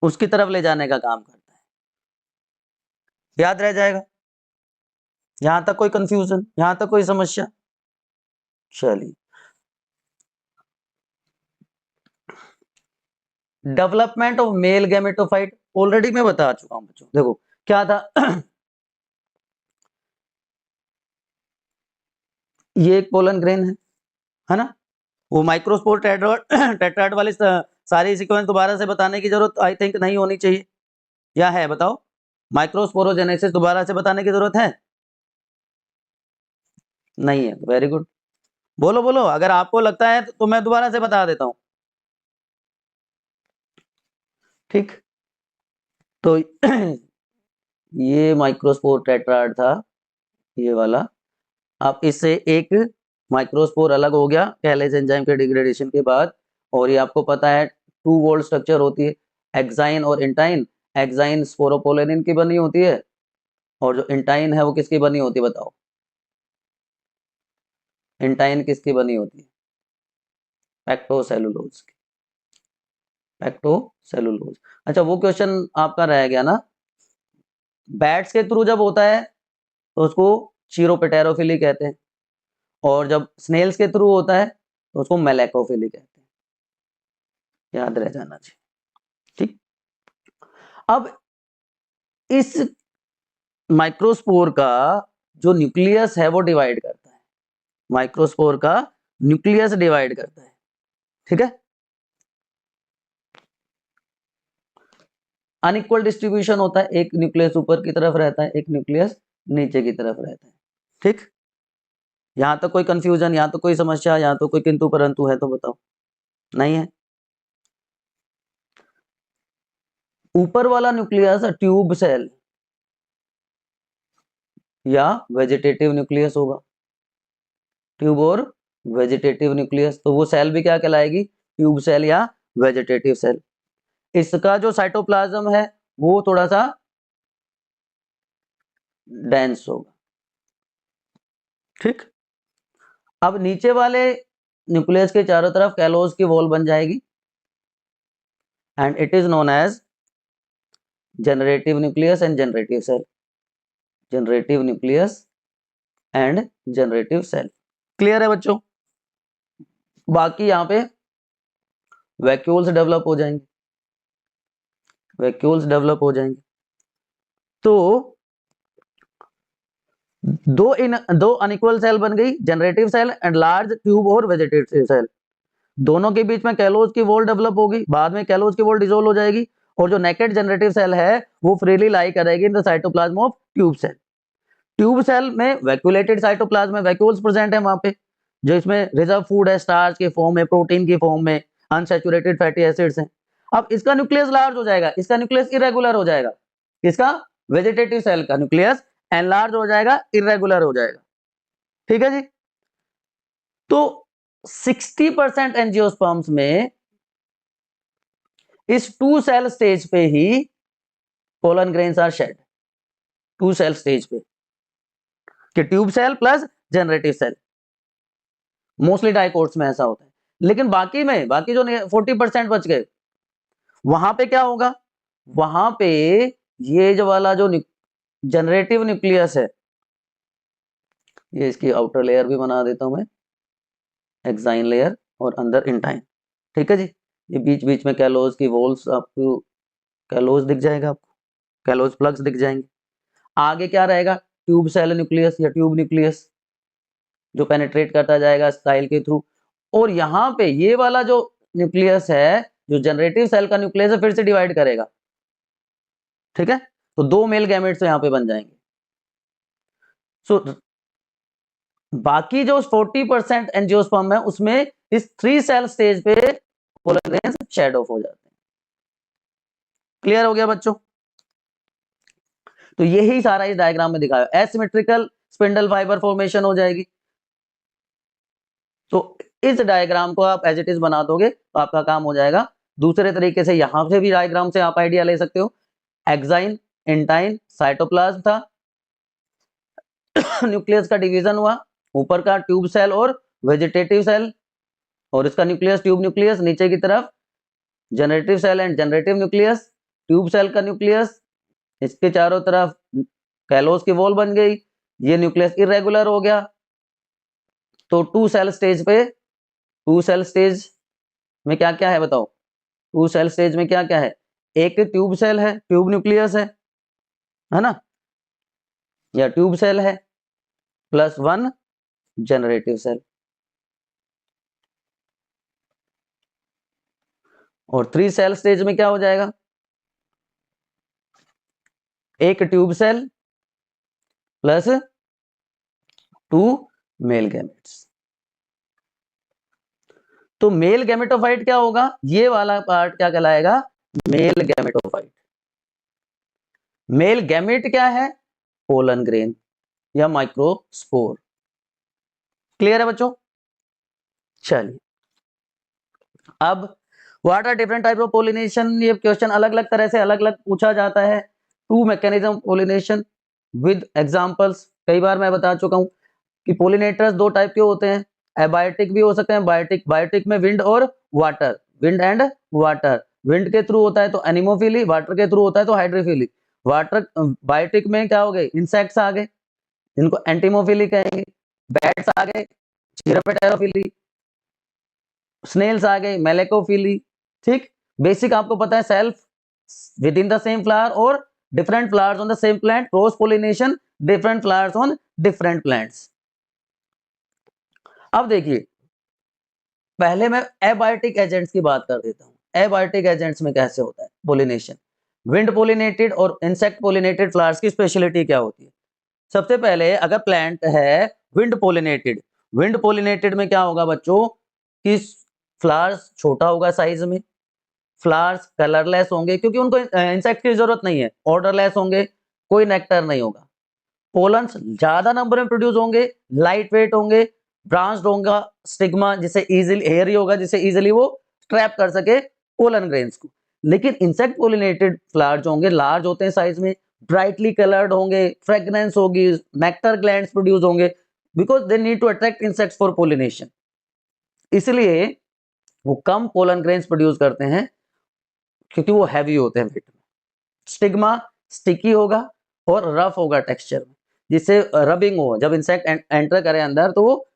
उसकी तरफ ले जाने का काम करता है। याद रह जाएगा? यहां तक कोई कंफ्यूजन, यहां तक कोई समस्या? चलिए, development of male gametophyte already मैं बता चुका हूं बच्चों। देखो क्या था ये एक पोलन ग्रेन है ना, वो माइक्रोस्पोर टेट्राड वाली सारी सीक्वेंस दोबारा से बताने की जरूरत आई थिंक नहीं होनी चाहिए, या है बताओ? माइक्रोस्पोरोजेनेसिस दोबारा से बताने की जरूरत है? नहीं है, वेरी गुड। बोलो बोलो, अगर आपको लगता है तो मैं दोबारा से बता देता हूं, ठीक। तो ये माइक्रोस्पोर टेट्राड था, ये वाला। अब इससे एक माइक्रोस्पोर अलग हो गया कैलेज एंजाइम के डिग्रेडेशन के बाद, और ये आपको पता है 2 वोल्ट स्ट्रक्चर होती है, एक्साइन और इंटाइन। एक्साइन स्पोरोपोलेनिन की बनी होती है, और जो इंटाइन है वो किसकी बनी होती है बताओ? इंटाइन किसकी बनी होती है? पैक्टोसेलुलोज की, पैक्टोसेलुलोज। अच्छा, वो क्वेश्चन आपका रह गया ना, बैट्स के थ्रू जब होता है तो उसको चीरोपेटेरोफिली कहते हैं, और जब स्नेल्स के थ्रू होता है तो उसको मेलेकोफिली कहते हैं। याद रह जाना चाहिए, ठीक। अब इस माइक्रोस्पोर का जो न्यूक्लियस है वो डिवाइड करता है, माइक्रोस्पोर का न्यूक्लियस डिवाइड करता है, ठीक है। अनइक्वल डिस्ट्रीब्यूशन होता है, एक न्यूक्लियस ऊपर की तरफ रहता है, एक न्यूक्लियस नीचे की तरफ रहता है, ठीक। यहां तक कोई कंफ्यूजन, यहां तो कोई समस्या, यहां तो कोई किंतु परंतु है तो बताओ? नहीं है। ऊपर वाला न्यूक्लियस ट्यूब सेल या वेजिटेटिव न्यूक्लियस होगा, ट्यूब और वेजिटेटिव न्यूक्लियस, तो वो सेल भी क्या कहलाएगी, ट्यूब सेल या वेजिटेटिव सेल। इसका जो साइटोप्लाज्म है वो थोड़ा सा डेंस होगा, ठीक। अब नीचे वाले न्यूक्लियस के चारों तरफ कैलोज की वॉल बन जाएगी, and it is known as generative nucleus and generative cell, generative nucleus and generative cell. Clear है बच्चों? बाकी यहां पे वैक्यूल्स डेवलप हो जाएंगे, वैक्यूल्स डेवलप हो जाएंगे। तो दो अनइक्वल सेल बन गई, generative cell and large tube और वेजिटेटिव सेल। दोनों के बीच में कैलोज की वॉल डेवलप होगी, बाद में कैलोज की वॉल डिसोल्व हो जाएगी, और जो नेकेड जनरेटिव सेल है वो फ्रीली लाई करेगी in the cytoplasm of tube cell. Tube cell में वैक्यूलेटेड साइटोप्लाज्म में वैक्यूल्स प्रेजेंट है वहां पे, जो इसमें रिजर्व फूड है, स्टार्च के फॉर्म में, प्रोटीन की फॉर्म में, अनसैचुरेटेड फैटी एसिड्स हैं। अब इसका न्यूक्लियस लार्ज हो जाएगा, इसका न्यूक्लियस इरेगुलर हो जाएगा, इसका वेजिटेटिव सेल का न्यूक्लियस एनलार्ज हो जाएगा, इरेगुलर हो जाएगा, ठीक है जी। तो 60% एंजियोस्पर्म्स में इस 2 सेल स्टेज पे ही pollen grains are shed, 2 cell stage पे, कि tube cell plus generative cell. Mostly dicots में ऐसा होता है, लेकिन बाकी जो 40% बच गए, वहां पे क्या होगा, वहां पे ये जो वाला जो जनरेटिव न्यूक्लियस है ये इसकी आउटर लेयर भी बना देता हूं मैं, एक्साइन लेयर, और अंदर इंटाइन। ठीक है जी। ये बीच बीच में कैलोज की वॉल्स, आपको कैलोज दिख जाएगा, आपको कैलोज प्लग्स दिख जाएंगे। आगे क्या रहेगा, ट्यूब सेल न्यूक्लियस या ट्यूब न्यूक्लियस, जो पेनिट्रेट करता जाएगा स्टाइल के थ्रू। और यहाँ पे ये वाला जो न्यूक्लियस है, जो जनरेटिव सेल का न्यूक्लियस है, फिर से डिवाइड करेगा। ठीक है, तो दो मेल गैमेट्स यहाँ पे बन जाएंगे। सो बाकी जो 40% एंजियोस्पर्म है, उसमें इस 3 सेल स्टेज पे पोलर ग्रेन्स शेड ऑफ हो जाते हैं। क्लियर हो गया बच्चों? तो यही सारा इस डायग्राम में दिखाया, एसिमेट्रिकल स्पिंडल फाइबर फॉर्मेशन हो जाएगी। तो इस डायग्राम को आप एज इट इज बना दोगे तो आपका काम हो जाएगा। दूसरे तरीके से यहां से भी डायग्राम से आप आइडिया ले सकते हो। एक्साइन, इंटाइन, साइटोप्लाज्म था, न्यूक्लियस का डिवीजन हुआ, ऊपर का ट्यूब सेल और वेजिटेटिव सेल, और इसका न्यूक्लियस ट्यूब न्यूक्लियस, नीचे की तरफ generative cell and generative nucleus, tube cell का न्यूक्लियस, इसके चारों तरफ कैलोस की वॉल बन गई, ये न्यूक्लियस इरेगुलर हो गया। तो टू सेल स्टेज पे, टू सेल स्टेज में क्या क्या है बताओ? टू सेल स्टेज में क्या क्या है? एक ट्यूब सेल है, ट्यूब न्यूक्लियस है ना, या ट्यूब सेल है, प्लस 1 जनरेटिव सेल। और 3 सेल स्टेज में क्या हो जाएगा? एक tube cell plus 2 male gametes. तो मेल गैमेटोफाइट क्या होगा? ये वाला पार्ट क्या कहलाएगा? Male gametophyte. मेल गैमेट क्या है? पोलन ग्रेन या माइक्रोस्पोर। क्लियर है बच्चों? चलिए, अब what are different type of pollination, ये क्वेश्चन अलग अलग तरह से अलग अलग पूछा जाता है। Two mechanism pollination with examples. कई बार मैं बता चुका हूं कि पोलिनेटर्स दो टाइप के होते हैं, एबायोटिक भी हो सकते हैं, बायोटिक। बायोटिक में विंड और water, wind and water. Wind के थ्रू होता है तो एनिमोफिली, वाटर के थ्रू होता है तो हाइड्रोफिली। वाटर बायोटिक में क्या हो गए? इंसेक्ट्स आ गए, जिनको एंटीमोफिली कहेंगे। बैट्स आ गए, चिरपेटेरोफिली। स्नेल्स आ गए, मेलेकोफिली। ठीक, बेसिक आपको पता है, self within the same flower और different flowers on the same plant, cross pollination, different flowers on different plants. अब देखिए, पहले मैं एबायोटिक एजेंट्स की बात कर देता हूं। एबायोटिक एजेंट्स में कैसे होता है पोलिनेशन? विंड पोलिनेटेड और इंसेक्ट पोलिनेटेड फ्लावर्स की स्पेशलिटी क्या होती है? सबसे पहले अगर प्लांट है विंड पोलिनेटेड, विंड पोलिनेटेड में क्या होगा बच्चों कि फ्लावर्स छोटा होगा साइज में, फ्लावर्स कलरलेस होंगे क्योंकि उनको इंसेक्ट की जरूरत नहीं है, ऑर्डरलेस होंगे, कोई नेक्टर नहीं होगा। पोलन्स ज्यादा नंबर में प्रोड्यूस होंगे, लाइट वेट होंगे, ब्रांच्ड होगा स्टिग्मा, जिसे इजीली हेयरी होगा, जिसे इजीली वो ट्रैप कर सके पोलन ग्रेन्स को। लेकिन इंसेक्ट पोलिनेटेड फ्लावर जो होंगे लार्ज होते हैं साइज में, ब्राइटली कलर्ड होंगे, फ्रेग्रेंस होगी, नेक्टर ग्लैंड्स प्रोड्यूस होंगे, because they need to attract insects for pollination. इसलिए वो कम पोलन ग्रेन्स प्रोड्यूस करते हैं क्योंकि वो हैवी होते हैं वेट में। स्टिग्मा स्टिकी होगा और रफ होगा टेक्सचर में, जिससे रबिंग हो, जब इंसेक्ट एंटर करे अंदर तो वो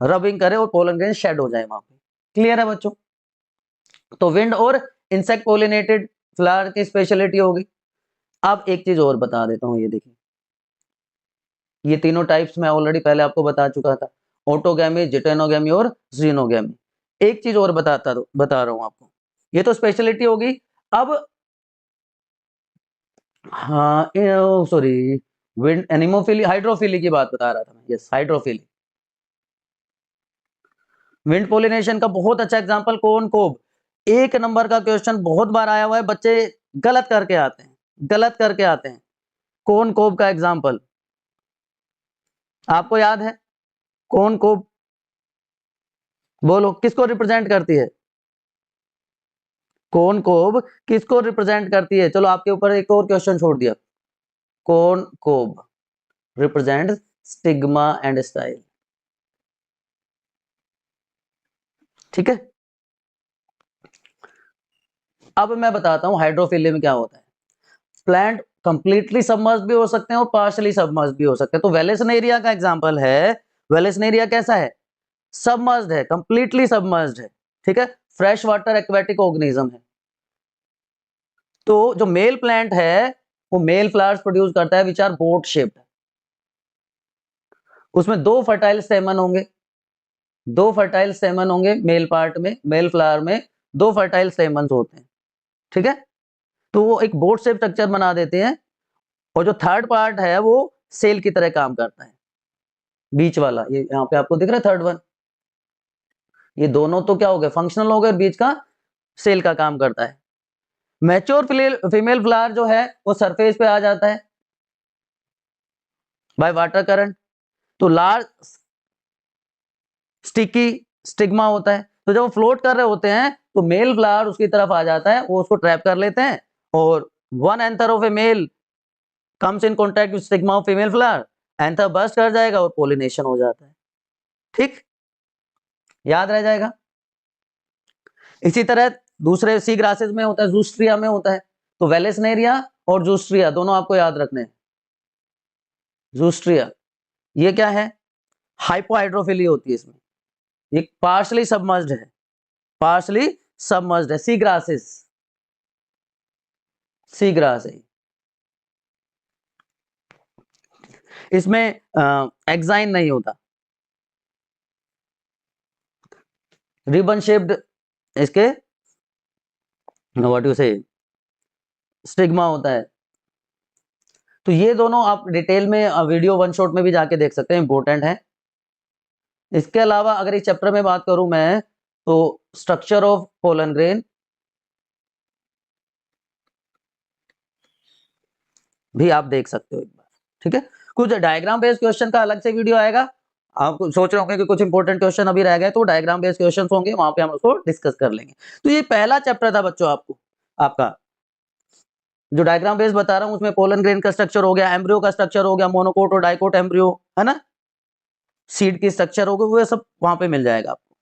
रबिंग करे और पोलन ग्रेन शेड हो जाए वहां पे। क्लियर है बच्चों? तो विंड और इंसेक्ट पोलिनेटेड फ्लावर की स्पेशलिटी होगी। अब एक चीज और बता देता हूं, ये देखिए, ये तीनों टाइप्स मैं ऑलरेडी पहले आपको बता चुका था, ऑटोगैमी, जिटेनोगैमी और जीनोगैमी। एक चीज और बता रहा हूं आपको, ये तो स्पेशलिटी होगी। अब हाँ, सॉरी, विंड एनिमोफिली, हाइड्रोफिली की बात बता रहा था मैं। Yes, hydrophily. विंड पोलिनेशन का बहुत अच्छा एग्जांपल कोन कोब। एक नंबर का क्वेश्चन बहुत बार आया हुआ है, बच्चे गलत करके आते हैं, गलत करके आते हैं। कोन कोब का एग्जांपल आपको याद है? कोन कोब बोलो, किसको रिप्रेजेंट करती है? कोन कोब किसको रिप्रेजेंट करती है? चलो, आपके ऊपर एक और क्वेश्चन छोड़ दिया। कोन कोब रिप्रेजेंट स्टिग्मा एंड स्टाइल। ठीक है, अब मैं बताता हूं हाइड्रोफिली में क्या होता है। प्लांट कंप्लीटली सबमर्ज भी हो सकते हैं और पार्शली सबमर्ज भी हो सकते हैं। तो वेलेसनेरिया का एग्जांपल है, वेलेसनेरिया कैसा है? सबमर्ज्ड है, कंप्लीटली सबमर्ज्ड है, ठीक है, फ्रेश वाटर एक्वेटिक ऑर्गेनिज्म है। तो जो मेल प्लांट है वो मेल फ्लावर्स प्रोड्यूस करता है विच आर बोट शेप्ड। उसमें दो फर्टाइल स्टेमन होंगे, दो फर्टाइल स्टेमन होंगे मेल पार्ट में, मेल फ्लावर में दो फर्टाइल स्टेमन्स होते हैं, ठीक है। तो वो एक बोट शेप स्ट्रक्चर बना देते हैं और जो थर्ड पार्ट है वो सेल की तरह काम करता है, बीच वाला ये यहाँ पे आपको दिख रहा है थर्ड वन, ये दोनों तो क्या हो गए? फंक्शनल हो गए, बीच का सेल का काम करता है। मैच्योर फीमेल फ्लावर जो है वो सरफेस पे आ जाता है बाय वाटर करंट। तो लार्ज स्टिकी स्टिग्मा होता है, तो जब वो फ्लोट कर रहे होते हैं तो मेल फ्लावर उसकी तरफ आ जाता है, वो उसको ट्रैप कर लेते हैं और one anther of a male comes in contact with stigma of female flower, anther burst कर जाएगा और पोलिनेशन हो जाता है, ठीक, याद रह जाएगा। इसी तरह दूसरे सी ग्रासेस में होता है, जूस्ट्रिया में होता है। तो वेलेसनेरिया और जूस्ट्रिया दोनों आपको याद रखने हैं। जूस्ट्रिया ये क्या है? हाइपोहाइड्रोफिली होती है इसमें, ये पार्शली सबमर्ज्ड है, पार्शली सबमर्ज्ड है, सी ग्रासेस, सी ग्रास है। इसमें एक्साइन नहीं होता, रिबन शेप्ड इसके व्हाट यू से स्टिग्मा होता है। तो ये दोनों आप डिटेल में वीडियो वन शॉट में भी जाके देख सकते हैं, इंपॉर्टेंट है। इसके अलावा अगर इस चैप्टर में बात करूं मैं तो स्ट्रक्चर ऑफ पोलन ग्रेन भी आप देख सकते हो एक बार, ठीक है। कुछ डायग्राम बेस्ड क्वेश्चन का अलग से वीडियो आएगा, आप सोच रहे होंगे कि कुछ इंपॉर्टेंट क्वेश्चन अभी रह गए, तो डायग्राम बेस्ड क्वेश्चन होंगे, वहां पे हम उसको डिस्कस कर लेंगे। तो ये पहला चैप्टर था बच्चों, आपको आपका जो डायग्राम बेस्ड बता रहा हूं उसमें पोलन ग्रेन का स्ट्रक्चर हो गया, एम्ब्रियो का स्ट्रक्चर हो गया, मोनोकोट और डाइकोट एम्ब्रियो, है ना, सीड की स्ट्रक्चर हो गई, वो सब वहां पे मिल जाएगा आपको।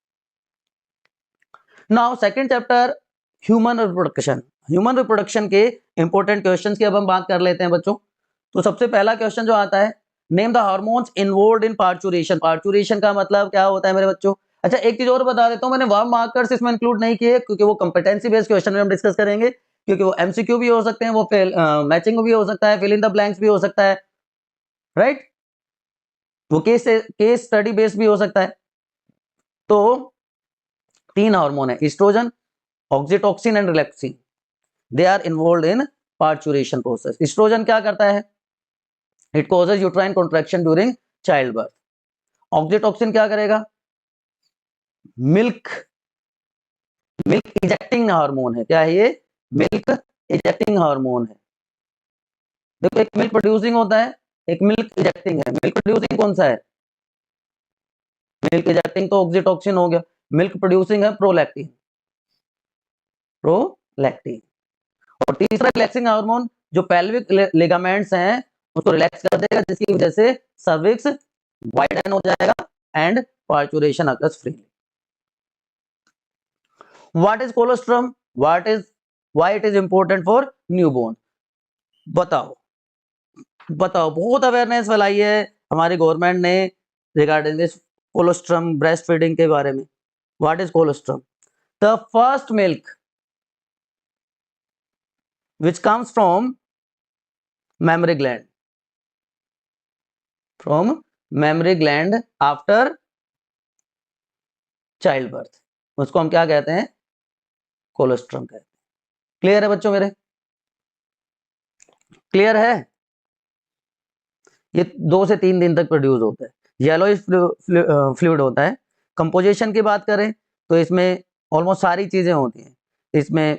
Now second chapter human reproduction, human reproduction के इंपॉर्टेंट क्वेश्चंस की अब हम बात कर लेते हैं बच्चों। तो सबसे पहला क्वेश्चन जो आता है, name the hormones involved in parturition. Parturition का मतलब क्या होता है मेरे बच्चों? अच्छा एक चीज और बता देता हूं, मैंने वर्ब मार्कर्स इसमें इंक्लूड नहीं किए क्योंकि वो कंपेटेंसी बेस्ड क्वेश्चन में हम डिस्कस करेंगे, क्योंकि वो एमसीक्यू भी हो सकते हैं, वो मैचिंग भी हो सकता है, फिल इन द ब्लैंक्स भी हो सकता है, राइट, वो केस स्टडी बेस्ड भी हो सकता है। तो तीन हार्मोन है, estrogen, oxytocin and relaxin, they are involved in parturition process. Estrogen क्या करता है? It causes uterine contraction during child birth. Oxytocin क्या करेगा? मिल्क मिल्क इजेक्टिंग हार्मोन है, क्या है ये? मिल्क इजेक्टिंग हार्मोन है। देखो एक मिल्क प्रोड्यूसिंग होता है, एक मिल्क इजेक्टिंग है। मिल्क प्रोड्यूसिंग कौन सा है? मिल्क इजेक्टिंग तो ऑक्सीटोसिन हो गया, मिल्क प्रोड्यूसिंग है प्रोलैक्टिन, प्रोलैक्टिन। और तीसरा रिलैक्सिंग हार्मोन जो पेल्विक लिगामेंट्स हैं उसको रिलैक्स कर देगा, जिसकी वजह से सर्विक्स वाइडन हो जाएगा and parturition occurs freely. What is colostrum? What is why it is important for newborn? बताओ बताओ, बहुत अवेयरनेस फैलाई है हमारी गवर्नमेंट ने regarding this colostrum, breast feeding के बारे में। What is colostrum? The first milk which comes from mammary gland, from mammary gland after child birth, उसको हम क्या कहते हैं? कोलोस्ट्रम कहते हैं। क्लियर है बच्चों मेरे? क्लियर है? ये 2 से 3 दिन तक प्रोड्यूस होता है, येलोइश फ्लूइड होता है। कंपोजिशन की बात करें तो इसमें ऑलमोस्ट सारी चीजें होती हैं, इसमें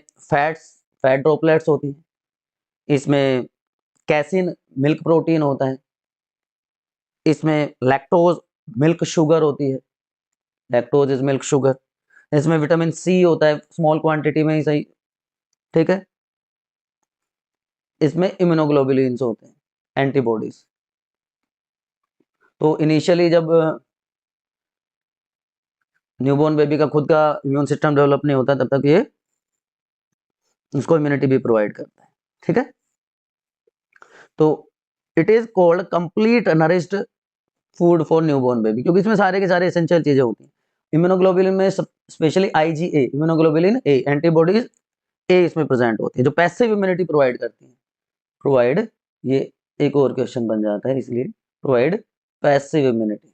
फैट ड्रॉपलेट्स होती हैं, इसमें कैसिन मिल्क प्रोटीन होता है, इसमें लैक्टोज मिल्क शुगर होती है, लैक्टोज इज मिल्क शुगर, इसमें विटामिन सी होता है स्मॉल क्वांटिटी में ही सही, ठीक है, इसमें इम्यूनोग्लोबुलिन्स होते हैं, एंटीबॉडीज। तो इनिशियली जब न्यूबॉर्न बेबी का खुद का इम्यून सिस्टम डेवलप नहीं होता तब तक ये उसको इम्यूनिटी भी प्रोवाइड करता है, ठीक है। तो it is called complete nourished food for newborn baby, क्योंकि इसमें सारे के सारे एसेंशियल चीजें होती हैं। इम्यूनोग्लोबुलिन में specially IgA, immunoglobulin A, antibodies A इसमें प्रेजेंट होती है, जो पैसिव इम्यूनिटी प्रोवाइड करती है। प्रोवाइड, ये एक और क्वेश्चन बन जाता है, इसलिए प्रोवाइड पैसिव इम्यूनिटी,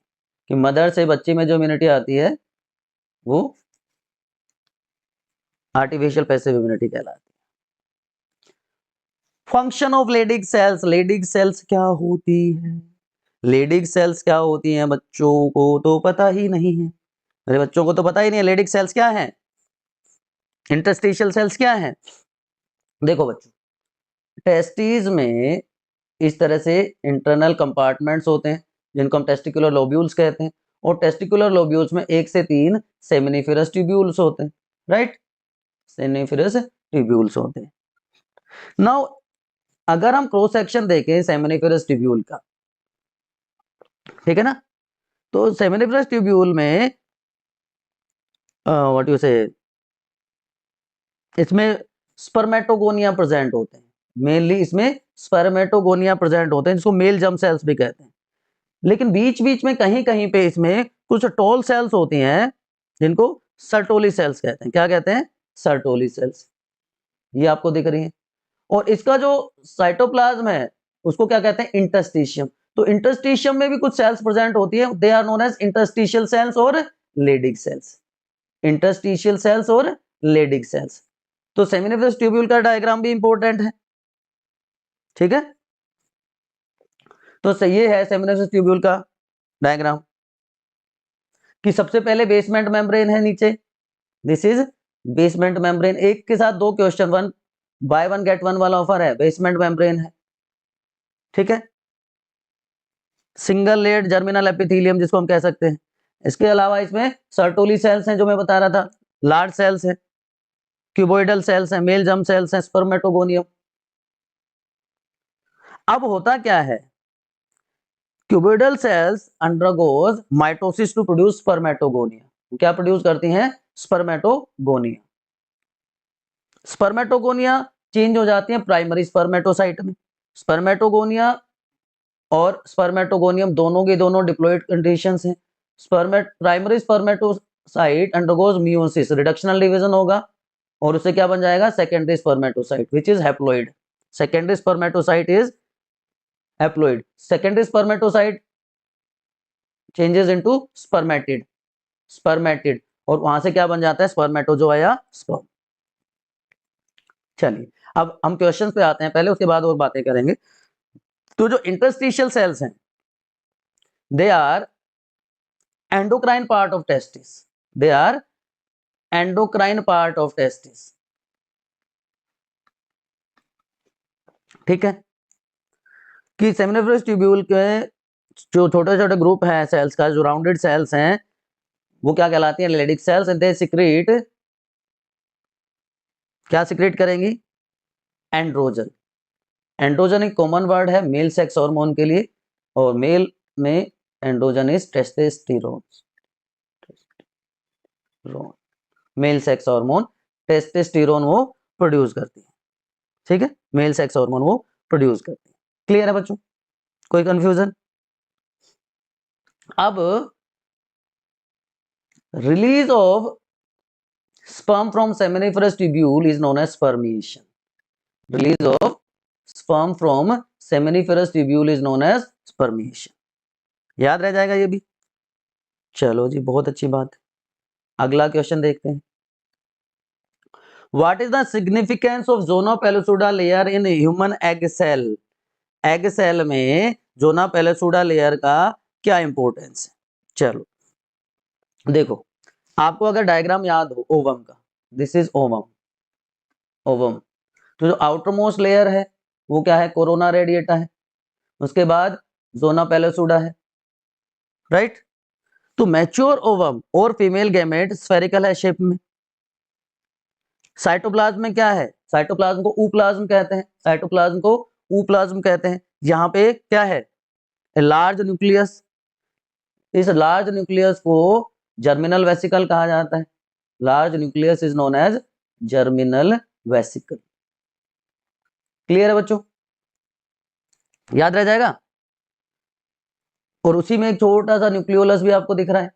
कि मदर से बच्चे में जो इम्यूनिटी आती है वो आर्टिफिशियल पैसिव इम्यूनिटी कहलाती है। Function of Leydig cells, Leydig cells क्या होती है? लेडिग सेल्स क्या होती हैं बच्चों को तो पता ही नहीं है, मेरे बच्चों को तो पता ही नहीं है लेडिग सेल्स क्या है, इंटरस्टिशियल सेल्स क्या है। देखो बच्चों, टेस्टिस में इस तरह से इंटरनल कंपार्टमेंट्स होते हैं जिनको हम टेस्टिकुलर लोब्यूल्स कहते हैं, और टेस्टिकुलर लोब्यूल्स में 1 से 3 सेमिनिफेरस ट्यूब्यूल्स होते हैं, राइट, सेमिनिफेरस ट्यूब्यूल्स होते हैं। नाउ अगर हम क्रॉस सेक्शन देखें सेमिनिफेरस ट्यूब्यूल का, ठीक है ना, तो सेमिनिफेरस ट्यूब्यूल में व्हाट यू से, इसमें स्पर्मेटोगोनिया प्रेजेंट होते हैं, मेनली इसमें स्पर्मेटोगोनिया प्रेजेंट होते हैं, जिसको मेल जर्म सेल्स भी कहते हैं। लेकिन बीच बीच में कहीं कहीं पे इसमें कुछ टॉल सेल्स होती हैं जिनको सर्टोली सेल्स कहते हैं। क्या कहते हैं? सर्टोली सेल्स, ये आपको दिख रही है। और इसका जो साइटोप्लाज्म है उसको क्या कहते हैं? इंटरस्टिशियम। तो इंटरस्टिशियम में भी कुछ सेल्स प्रेजेंट होती है, they are known as interstitial cells और लेडिग सेल्स, इंटरस्टिशियल सेल्स और लेडिग सेल्स। तो सेमिनिफेरस ट्यूब्यूल का डायग्राम भी इंपॉर्टेंट है, ठीक है। तो ये है सेमिनिफेरस ट्यूब्यूल का डायग्राम, कि सबसे पहले बेसमेंट मेम्ब्रेन है नीचे, दिस इज बेसमेंट मेम्ब्रेन। एक के साथ 2 क्वेश्चन, 1 बाय 1 गेट 1 वाला ऑफर है, बेसमेंट मेम्ब्रेन है, ठीक है। सिंगल लेयर्ड जर्मिनल एपिथेलियम जिसको हम कह सकते हैं। इसके अलावा इसमें सर्टोली सेल्स हैं जो मैं बता रहा था, लार्ज सेल्स है, क्यूबोइडल सेल्स हैं, मेल जर्म सेल्स हैं, स्पर्मेटोगोनियम। अब होता क्या है, cuboidal cells undergoes mitosis to produce spermatogonia. क्या प्रोड्यूस करती हैं? स्पर्मेटोगोनिया। स्पर्मेटोगोनिया चेंज हो जाती है प्राइमरी स्पर्मेटोसाइट में। स्पर्मेटोगोनिया और स्पर्मेटोगोनियम दोनों के दोनों डिप्लॉइड कंडीशंस हैं। Primary spermatocyte undergoes meiosis, reductional division होगा, और उससे क्या बन जाएगा? Secondary spermatocyte which is haploid. Secondary spermatocyte is haploid. Secondary spermatocyte changes into spermatid, spermatid, और वहां से क्या बन जाता है? स्पर्मेटोजोआ या स्पर्म। चलिए अब हम क्वेश्चंस पे आते हैं पहले, उसके बाद और बातें करेंगे। तो जो इंटरस्टिशियल सेल्स हैं they are endocrine part of testis, they are endocrine part of testis, ठीक है। कि सेमिनिफेरस ट्यूब्यूल के जो छोटे छोटे ग्रुप हैं सेल्स का, जो राउंडेड सेल्स हैं, वो क्या कहलाती हैं? Leydig cells. And they secrete, क्या सिक्रीट करेंगी? एंड्रोजन। एंड्रोजन एक कॉमन वर्ड है मेल सेक्स हार्मोन के लिए, और मेल में androgen is testosterone, male sex hormone testosterone वो प्रोड्यूस करती है, ठीक है, मेल सेक्स हार्मोन वो प्रोड्यूस करती है। क्लियर है बच्चों? कोई कंफ्यूजन? अब release of sperm from seminiferous tubule is known as spermiation. Release of sperm from seminiferous tubule is known as spermiation. याद रह जाएगा ये भी। चलो जी, बहुत अच्छी बात है। अगला क्वेश्चन देखते हैं। What is the significance of zona pellucida layer in human egg cell? Egg cell में जोना पेलुसिडा लेयर का क्या इंपॉर्टेंस है? चलो देखो, आपको अगर डायग्राम याद हो ओवम का, दिस इज ओवम, ओवम। तो जो आउटर मोस्ट लेयर है वो क्या है? कोरोना रेडिएटा है। उसके बाद जोना पेलुसिडा है, राइट। तो मैच्योर ओवम और फीमेल गैमेट स्फेरिकल है शेप में। साइटोप्लाज्म में क्या है? साइटोप्लाज्म को ऊप्लाज्म कहते हैं, साइटोप्लाज्म को ऊप्लाज्म कहते हैं। यहाँ पे क्या है? Large nucleus. इस लार्ज न्यूक्लियस को जर्मिनल वेसिकल कहा जाता है। Large nucleus is known as germinal vesicle. Clear है बच्चों? याद रह जाएगा। और उसी में एक छोटा सा न्यूक्लियोलस भी आपको दिख रहा है।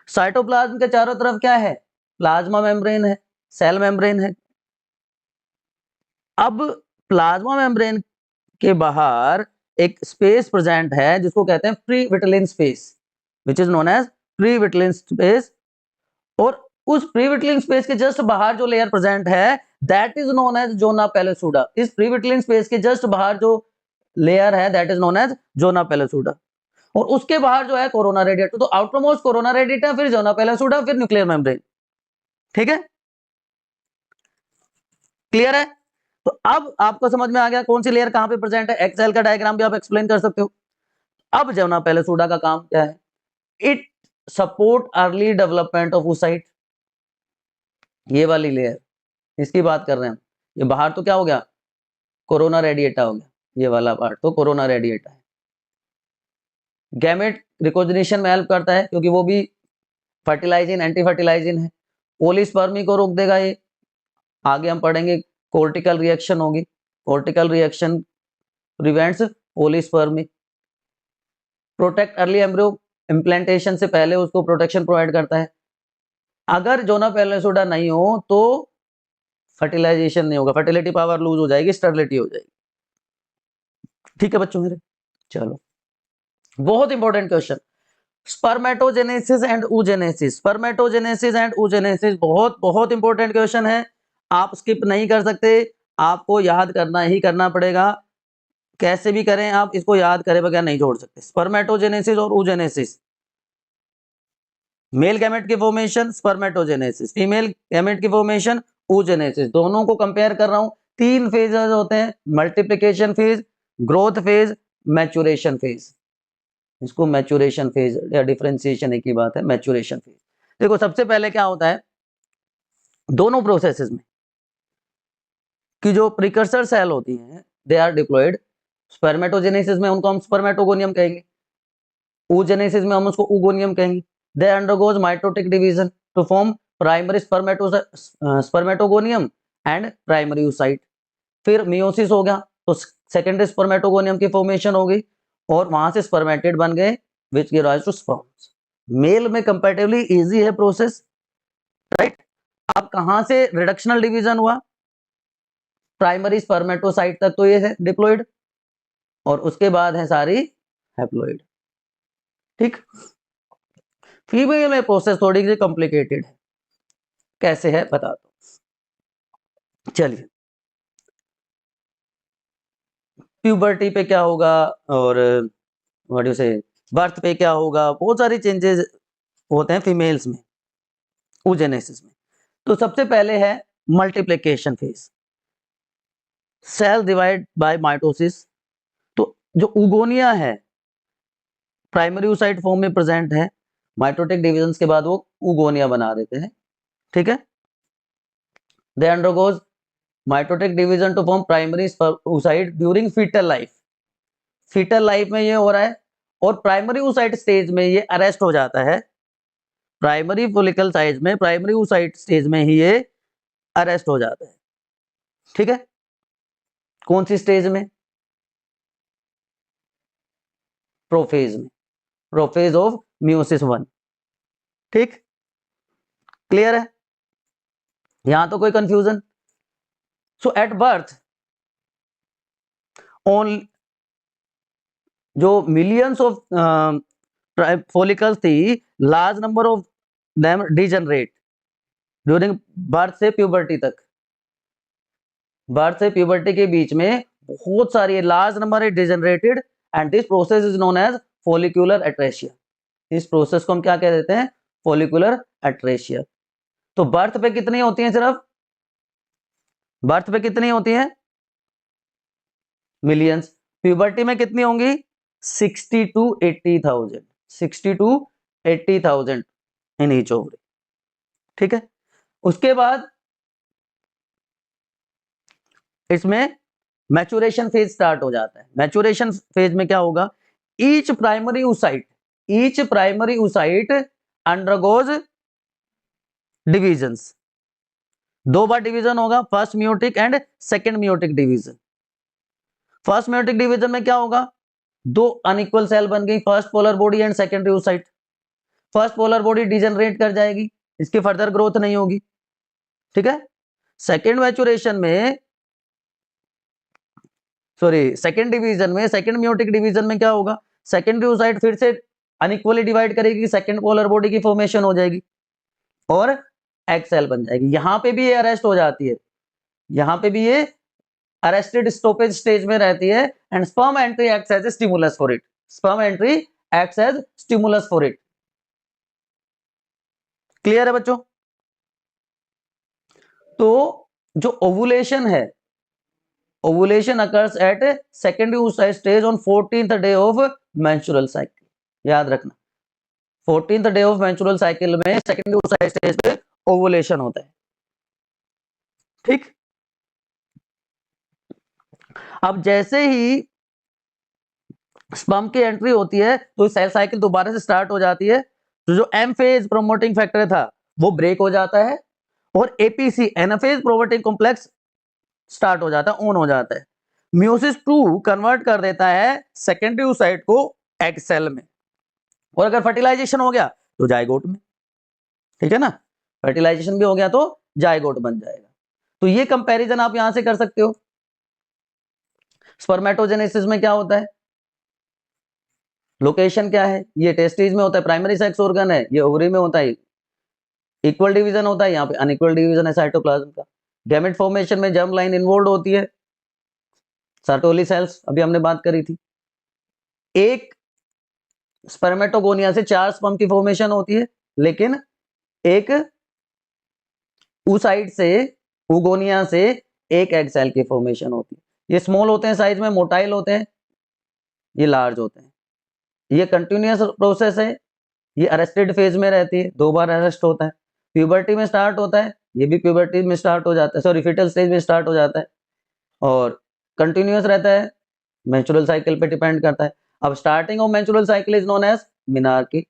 साइटोप्लाज्म के चारों तरफ क्या है? प्लाज्मा मेम्ब्रेन है, सेल मेम्ब्रेन है। अब प्लाज्मा मेम्ब्रेन के बाहर एक स्पेस प्रेजेंट है जिसको कहते हैं perivitelline space, which is known as perivitelline space. और उस प्री विटिलिन स्पेस के जस्ट बाहर जो लेयर प्रेजेंट है that is known as zona pellucida. इस प्री विटिलिन स्पेस के जस्ट बाहर जो लेयर है that is known as zona pellucida. और उसके बाहर जो है कोरोना रेडिएटा। तो आउटरमोस्ट कोरोना रेडिएटा, फिर जोना पेलोसुडा, फिर न्यूक्लियर मेम्ब्रेन। ठीक है, क्लियर है। तो अब आपको समझ में आ गया कौन सी लेयर कहां पे प्रेजेंट है। एक्सेल का डायग्राम भी आप एक्सप्लेन कर सकते हो। अब जोना पेलोसुडा का काम क्या है? It support early development of oocyte। ये वाली लेयर, इसकी बात कर रहे हैं हम। ये बाहर तो क्या हो गया? कोरोना रेडिएटा हो गया। ये वाला पार्ट तो कोरोना रेडिएटा है। गैमेट रिकॉग्निशन में हेल्प करता है क्योंकि वो भी फर्टिलाइजिन, एंटी फर्टिलाइजिन है। पोलिस्पर्मी को रोक देगा ये। आगे हम पढ़ेंगे कोर्टिकल रिएक्शन होगी। Cortical reaction prevents polyspermy. Protect early embryo, implantation से पहले उसको प्रोटेक्शन प्रोवाइड करता है। अगर जोना पेलोसुडा नहीं हो तो फर्टिलाइजेशन नहीं होगा, फर्टिलिटी पावर लूज हो जाएगी, स्टेरिलिटी हो जाएगी। ठीक है बच्चों मेरे, चलो बहुत important question, spermatogenesis and oogenesis। Spermatogenesis and oogenesis बहुत बहुत इंपॉर्टेंट क्वेश्चन है। आप स्किप नहीं कर सकते, आपको याद करना ही करना पड़ेगा। कैसे भी करें आप इसको याद करे बगैर नहीं छोड़ सकते। स्पर्मेटोजेनेसिस और oogenesis, मेल गैमेट की फॉर्मेशन स्पर्मेटोजेनेसिस, फीमेल गैमेट की फॉर्मेशन oogenesis। दोनों को कंपेयर कर रहा हूं। तीन फेजेस होते हैं, multiplication phase, growth phase, maturation phase. इसको मैच्योरेशन फेज या डिफरेंशिएशन एक ही बात है, मैच्योरेशन फेज। देखो सबसे पहले क्या होता है दोनों प्रोसेसेस में कि जो प्रिकर्सर सेल होती हैं दे आर डिप्लॉयड। स्पर्मेटोजेनेसिस में उनको हम स्पर्मेटोगोनियम कहेंगे, oogenesis में हम उसको ooगोनियम कहेंगे। They undergoes mitotic division to form primary spermatogonium and primary oocyte। फिर मियोसिस हो गया तो सेकेंडरी स्पर्मेटोगोनियम की फॉर्मेशन हो गई और वहां से स्पर्मेटिड बन गए which give rise to sperms. Male में कंपैरेटिवली इजी है प्रोसेस, राइट। अब कहां से रिडक्शनल डिवीजन हुआ? प्राइमरी स्पर्मेटोसाइट तक तो ये है डिप्लॉयड और उसके बाद है सारी हैप्लॉयड। ठीक, फीमेल में प्रोसेस थोड़ी सी कॉम्प्लिकेटेड है। कैसे है बता दो। चलिए, प्यूबर्टी पे क्या होगा और व्हाट यू से बर्थ पे क्या होगा, बहुत सारी चेंजेस होते हैं फीमेल्स में oogenesis में। तो सबसे पहले है multiplication phase, cell divide by mitosis. तो जो उगोनिया है प्राइमरी oocyte फॉर्म में प्रेजेंट है, माइटोटिक डिवीजन के बाद वो उगोनिया बना देते हैं। ठीक है, they undergoes mitotic division to form primary oocyte during foetal life. Foetal life में ये हो रहा है और प्राइमरी oocyte स्टेज में ये अरेस्ट हो जाता है। प्राइमरी फोलिकल साइज में, प्राइमरी oocyte स्टेज में ही ये अरेस्ट हो जाता है। ठीक है, कौन सी स्टेज में? प्रोफेज में, प्रोफेज ऑफ मियोसिस 1। ठीक, क्लियर है, यहां तो कोई confusion? So at birth only जो मिलियंस ऑफ फोलिकल्स थी, large number of them degenerate during birth से प्यूबर्टी तक। बर्थ से प्यूबर्टी के बीच में बहुत सारी लार्ज नंबर है degenerated and this process is known as follicular atresia. इस प्रोसेस को हम क्या कह देते हैं? Follicular atresia. तो बर्थ पे कितनी होती है? सिर्फ बर्थ पे कितनी होती है? मिलियंस। प्यूबर्टी में कितनी होंगी? 60 to 80,000, 60 to 80,000 in each ovary. ठीक है, उसके बाद इसमें मैच्योरेशन फेज स्टार्ट हो जाता है। मैच्योरेशन फेज में क्या होगा? Each primary oocyte undergoes divisions. दो बार डिवीजन होगा, first meiotic and second meiotic division. First meiotic division में क्या होगा, दो अनइक्वल सेल बन गई, first polar body and secondary oocyte। First polar body degenerate कर जाएगी, इसकी फर्दर ग्रोथ नहीं होगी, ठीक है। सेकेंड मैचुरेशन में, सॉरी सेकेंड डिवीजन में, सेकेंड मेयोटिक डिवीजन में क्या होगा, सेकेंडरी oocyte फिर से अनइक्वली डिवाइड करेगी, सेकेंड पोलर बॉडी की फॉर्मेशन हो जाएगी और एग सेल बन जाएगी। यहां पे भी ये अरेस्ट हो जाती है, यहां पे भी ये अरेस्टेड स्टॉपेज स्टेज में रहती है and sperm entry acts as a stimulus for it, sperm entry acts as stimulus for it. Clear है बच्चों। तो जो ओवुलेशन है, ovulation occurs at secondary oocyte stage on 14th day of menstrual cycle. याद रखना 14th day of menstrual cycle में सेकेंडरी oocyte स्टेज पे ओवुलेशन होता है, ठीक। अब जैसे ही स्पर्म की एंट्री होती है तो सेल साइकिल दोबारा से स्टार्ट हो जाती है, तो जो एम फेज प्रोमोटिंग फैक्टर था वो ब्रेक हो जाता है और APC anaphase promoting complex start हो जाता है, ऑन हो जाता है। म्यूसिस 2 कन्वर्ट कर देता है सेकेंडरी oocyte को एग सेल में, और अगर फर्टिलाइजेशन हो गया तो जायगोट में, ठीक है ना। फर्टिलाइजेशन भी हो गया तो जायगोट बन जाएगा। तो ये कंपैरिजन आप यहां से कर सकते हो। स्पर्मेटोजेनेसिस में क्या होता है, लोकेशन क्या है, ये टेस्टिस में होता है, प्राइमरी सेक्स ऑर्गन है, ये ओवरी में होता है, इक्वल डिवीजन होता है, यहाँ पे अनइक्वल डिवीजन है साइटोप्लाज्म का। गैमेट फॉर्मेशन में जर्म लाइन इन्वॉल्व होती है, सर्टोली सेल्स अभी हमने बात करी थी। एक स्पर्मेटोगोनिया से 4 स्पर्म की फॉर्मेशन होती है, लेकिन एक oocyte से, उगोनिया से एक एग सेल की फॉर्मेशन होती है। ये स्मॉल होते हैं साइज में, मोटाइल होते हैं, ये लार्ज होते हैं। ये कंटिन्यूअस प्रोसेस है, ये अरेस्टेड फेज में रहती है, 2 बार अरेस्ट होता है। प्यूबर्टी में स्टार्ट होता है, ये भी प्यूबर्टी में स्टार्ट हो जाता है, सॉरी फीटल स्टेज में स्टार्ट हो जाता है और कंटिन्यूअस रहता है, मेंस्ट्रुअल साइकिल पे डिपेंड करता है। अब starting of menstrual cycle is known as menarche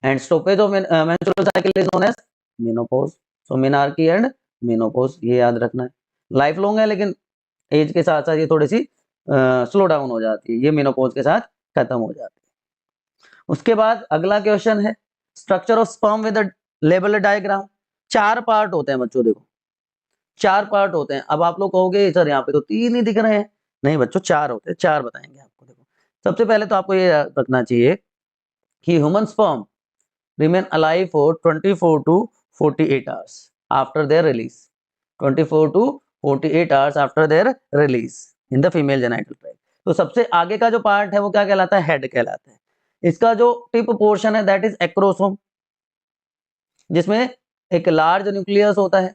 and stoppage of menstrual cycle is known as menopause. So menarche and menopause, ये याद रखना है। लाइफ लॉन्ग है, लेकिन एज के साथ साथ ये थोड़ी सी स्लो डाउन हो जाती है, ये मेनोपॉज के साथ खत्म हो जाती है। उसके बाद अगला क्वेश्चन है structure of sperm with label diagram. 4 part होते हैं बच्चों, देखो 4 पार्ट होते हैं। अब आप लोग कहोगे सर यहाँ पे तो 3 ही दिख रहे हैं, नहीं बच्चों 4 होते हैं, 4 बताएंगे आपको। देखो सबसे पहले तो आपको ये रखना चाहिए कि human sperm remain alive for 24 to 48 hours after their release, 24 to 48 hours after their release in the female genital tract. तो सबसे आगे का जो पार्ट है वो क्या कहलाता है, हेड कहलाता है। इसका जो टिप पोर्शन है दैट इज एक्रोसोम, जिसमें एक लार्ज न्यूक्लियस होता है।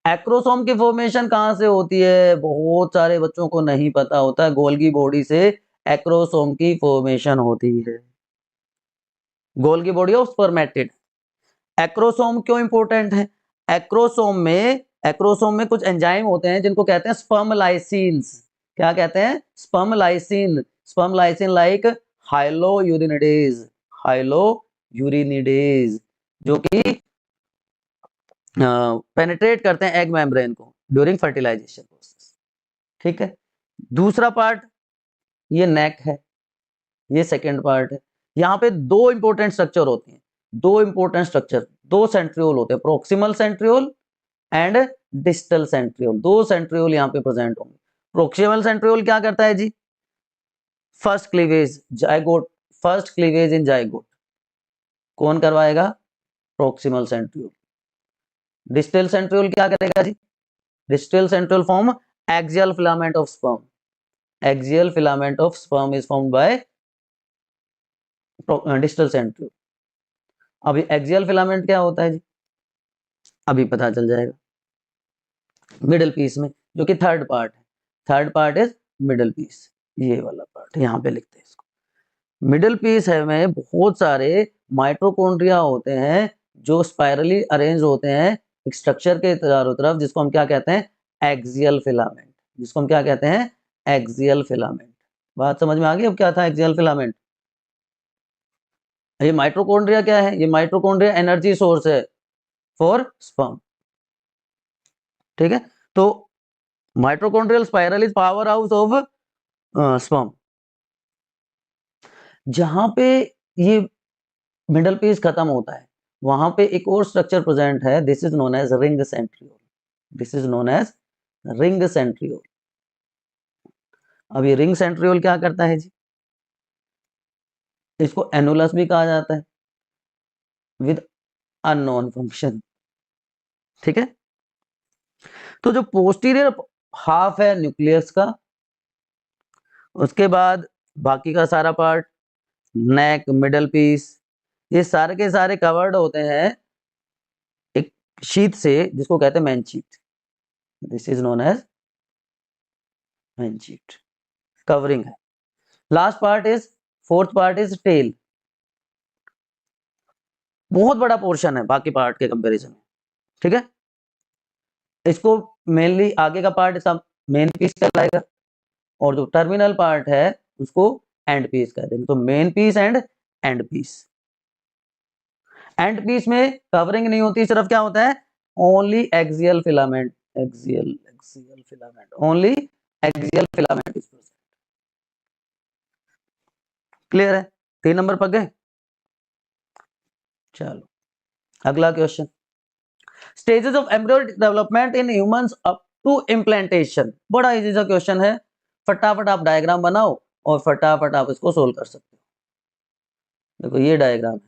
एक्रोसोम की फॉर्मेशन कहां से होती है, बहुत सारे बच्चों को नहीं पता होता है। गोल्गी बॉडी से एक्रोसोम की फॉर्मेशन होती है, Golgi body of spermatid. Acrosome क्यों इंपॉर्टेंट है, एक्रोसोम में कुछ एंजाइम होते हैं जिनको कहते हैं स्पर्म लाइसिन्स। क्या कहते हैं, sperm lysin. Sperm lysin like hyaluronidase, hyaluronidase जो कि पेनिट्रेट करते हैं एग मेम्ब्रेन को ड्यूरिंग फर्टिलाइजेशन प्रोसेस, ठीक है। दूसरा पार्ट ये नेक है, ये सेकेंड पार्ट है। यहाँ पे 2 इंपॉर्टेंट स्ट्रक्चर होते हैं, 2 इंपॉर्टेंट स्ट्रक्चर, 2 सेंट्रियोल होते हैं, proximal centriole and distal centriole. 2 centriole यहाँ पे प्रेजेंट होंगे। प्रोक्सिमल सेंट्रियोल क्या करता है जी, first cleavage zygote, first cleavage in zygote कौन करवाएगा, प्रोक्सिमल सेंट्रियोल। डिस्टल सेंट्रियोल क्या करेगा जी, distal centriole form axial filament of sperm, axial filament of sperm is formed by distal centriole. अभी एक्सियल फिलामेंट क्या होता है जी, अभी पता चल जाएगा। मिडिल पीस में, जो कि थर्ड पार्ट है, third part is middle piece, ये वाला पार्ट यहाँ पे लिखते हैं इसको। मिडिल पीस है में बहुत सारे माइटोकॉन्ड्रिया होते हैं जो स्पाइरली अरेंज होते हैं एक स्ट्रक्चर के चारों तरफ, जिसको हम क्या कहते हैं, एक्सियल फिलामेंट, जिसको हम क्या कहते हैं, एक्सियल फिलामेंट। बात समझ में आ गई अब क्या था एक्सियल फिलामेंट। ये माइटोकॉन्ड्रिया क्या है, ये माइटोकॉन्ड्रिया एनर्जी सोर्स है फॉर स्पर्म, ठीक है। तो mitochondrial spiral is power house of sperm. जहां पे ये मिडल पीस खत्म होता है वहां पे एक और स्ट्रक्चर प्रेजेंट है, this is known as ring centriole. This is known as ring centriole. अब ये रिंग सेंट्रियोल क्या करता है जी? इसको एनुलस भी कहा जाता है विद अननोन फंक्शन। ठीक है, तो जो पोस्टीरियर हाफ है न्यूक्लियस का, उसके बाद बाकी का सारा पार्ट, नेक, मिडल पीस, ये सारे के सारे कवर्ड होते हैं एक शीट से जिसको कहते हैं main sheath. This is known as main sheath, covering है। Last part is, fourth part is tail. बहुत बड़ा पोर्शन है बाकी पार्ट के कंपैरिजन में। ठीक है, इसको मेनली आगे का पार्ट सब मेन पीस कहलाएगा और जो टर्मिनल पार्ट है उसको एंड पीस कहते हैं। तो main piece and end piece. End piece में कवरिंग नहीं होती, सिर्फ क्या होता है, only axial filament, axial filament, only axial filament is present. Clear है? 3 नंबर पक गए। चलो अगला question, stages of embryo development in humans up to implantation. बड़ा इजी सा क्वेश्चन है, फटाफट आप डायग्राम बनाओ और फटाफट आप इसको सोल्व कर सकते हो। देखो ये डायग्राम है,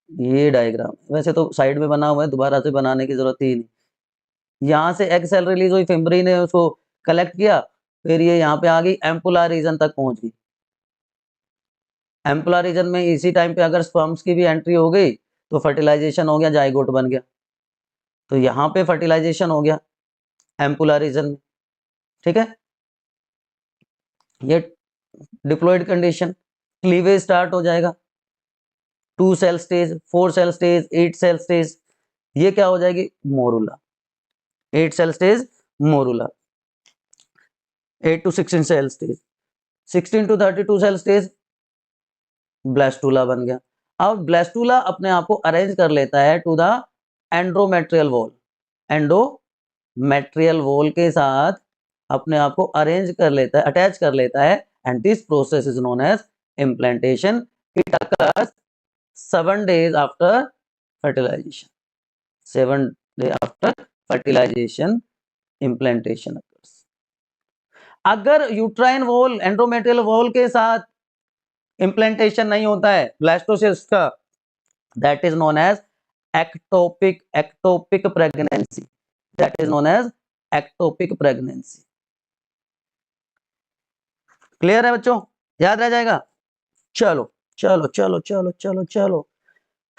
ये डायग्राम वैसे तो साइड में बना हुआ है, दोबारा से बनाने की जरूरत ही नहीं। यहाँ से एग सेल रिलीज हुई, फिम्बरी ने उसको कलेक्ट किया, फिर ये यहाँ पे आ गई, एम्पुला रीजन तक पहुंच गई। एम्पुला रीजन में इसी टाइम पे अगर स्पर्म्स की भी एंट्री हो गई तो फर्टिलाइजेशन हो गया, जाइगोट बन गया। तो यहाँ पे फर्टिलाइजेशन हो गया एम्पुला रीजन में। ठीक है, ये डिप्लॉयड कंडीशन, क्लीवेज स्टार्ट हो जाएगा, 2 cell stage, 4 cell stage, 8 cell stage, ये क्या हो जाएगी, morula. 8 cell stage morula, 8 to 16 cell stage, 16 to 32 cell stage blastula बन गया। अब ब्लास्टूला अपने आप को अरेंज कर लेता है to the endometrial wall, endometrial wall के साथ अपने आप को अरेंज कर लेता है, अटैच कर लेता है, and this process is known as implantation. It occurs 7 days after fertilisation, 7 days after fertilisation implantation occurs. अगर यूट्राइन वॉल एंड्रोमेट्रियल वॉल के साथ इम्प्लांटेशन नहीं होता है ब्लास्टोसिस्ट का, that is known as ectopic pregnancy, that is known as ectopic pregnancy. Clear है बच्चों, याद रह जाएगा। चलो चलो चलो चलो चलो चलो,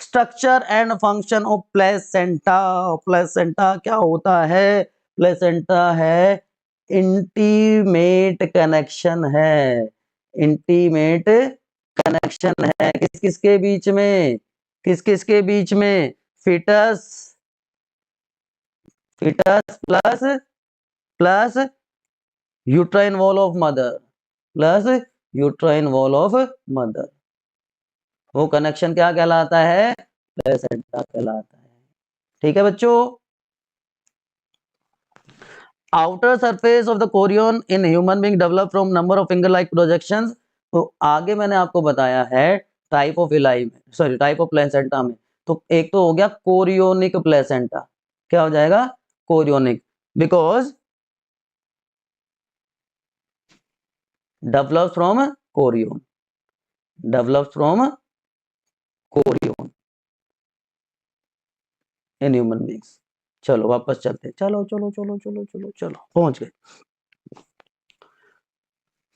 structure and function of placenta. Placenta क्या होता है? प्लेसेंटा है इंटीमेट कनेक्शन है, इंटीमेट कनेक्शन है किस किस के बीच में, किस किस के बीच में, foetus, foetus plus plus uterine wall of mother, plus uterine wall of mother. वो कनेक्शन क्या कहलाता है? प्लेसेंटा कहलाता है। ठीक है बच्चों, outer surface of the chorion in human being develop from number of finger like projections. तो आगे मैंने आपको बताया है टाइप ऑफ इलाई में, सॉरी टाइप ऑफ प्लेसेंटा में। तो एक तो हो गया कोरियोनिक प्लेसेंटा, क्या हो जाएगा, chorionic, because develop from Korean, develop from Korean in human beings. चलो वापस चलते, चलो चलो चलो चलो चलो चलो पहुंच गए।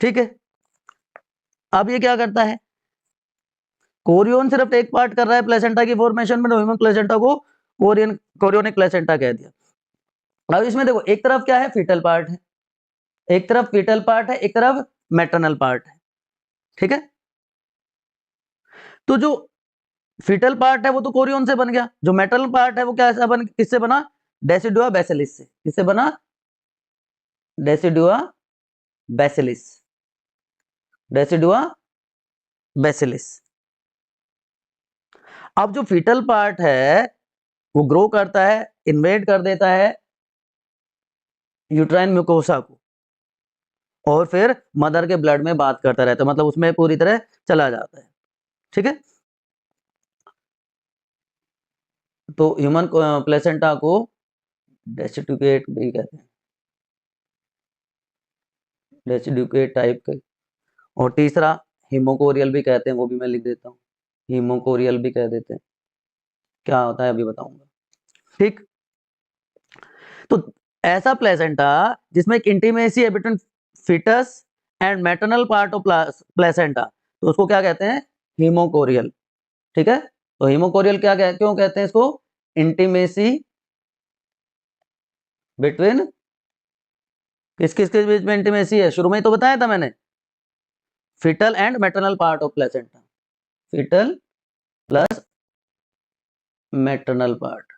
ठीक है, अब ये क्या करता है, कोरियन सिर्फ एक पार्ट कर रहा है प्लेसेंटा की फॉर्मेशन में, ह्यूमन प्लेसेंटा को कोरियोनिक प्लेसेंटा कह दिया। अब इसमें देखो एक तरफ क्या है, फीटल पार्ट है, एक तरफ फीटल पार्ट है, एक तरफ मैटरनल पार्ट है। ठीक है, तो जो फीटल पार्ट है वो तो कोरियन से बन गया, जो मैटरनल पार्ट है वो क्या बन, किससे बना, डेसिडुआ बेसिलिस से। किससे बना, डेसिडुआ बेसिलिस, डेसिडुआ बेसिलिस। अब जो फीटल पार्ट है वो ग्रो करता है, इन्वेड कर देता है यूट्राइन म्यूकोसा को, और फिर मदर के ब्लड में बात करता रहता है, मतलब उसमें पूरी तरह चला जाता है। ठीक है, तो ह्यूमन प्लेसेंटा को डेसिडुकेट भी कहते हैं, डेसिडुकेट टाइप के। और तीसरा हिमोकोरियल भी कहते हैं, वो भी मैं लिख देता हूँ, हिमोकोरियल भी कह देते हैं। क्या होता है अभी बताऊंगा। ठीक, तो ऐसा प्लेसेंटा जिसमें एक इंटीमेसी है between foetus and maternal part of placenta, तो उसको क्या कहते हैं, हीमोकोरियल। ठीक है, तो हीमोकोरियल क्यों कहते हैं इसको, इंटीमेसी बिटवीन, किस किस के बीच में इंटीमेसी है, शुरू में ही तो बताया था मैंने, foetal and maternal part of placenta, foetal plus maternal part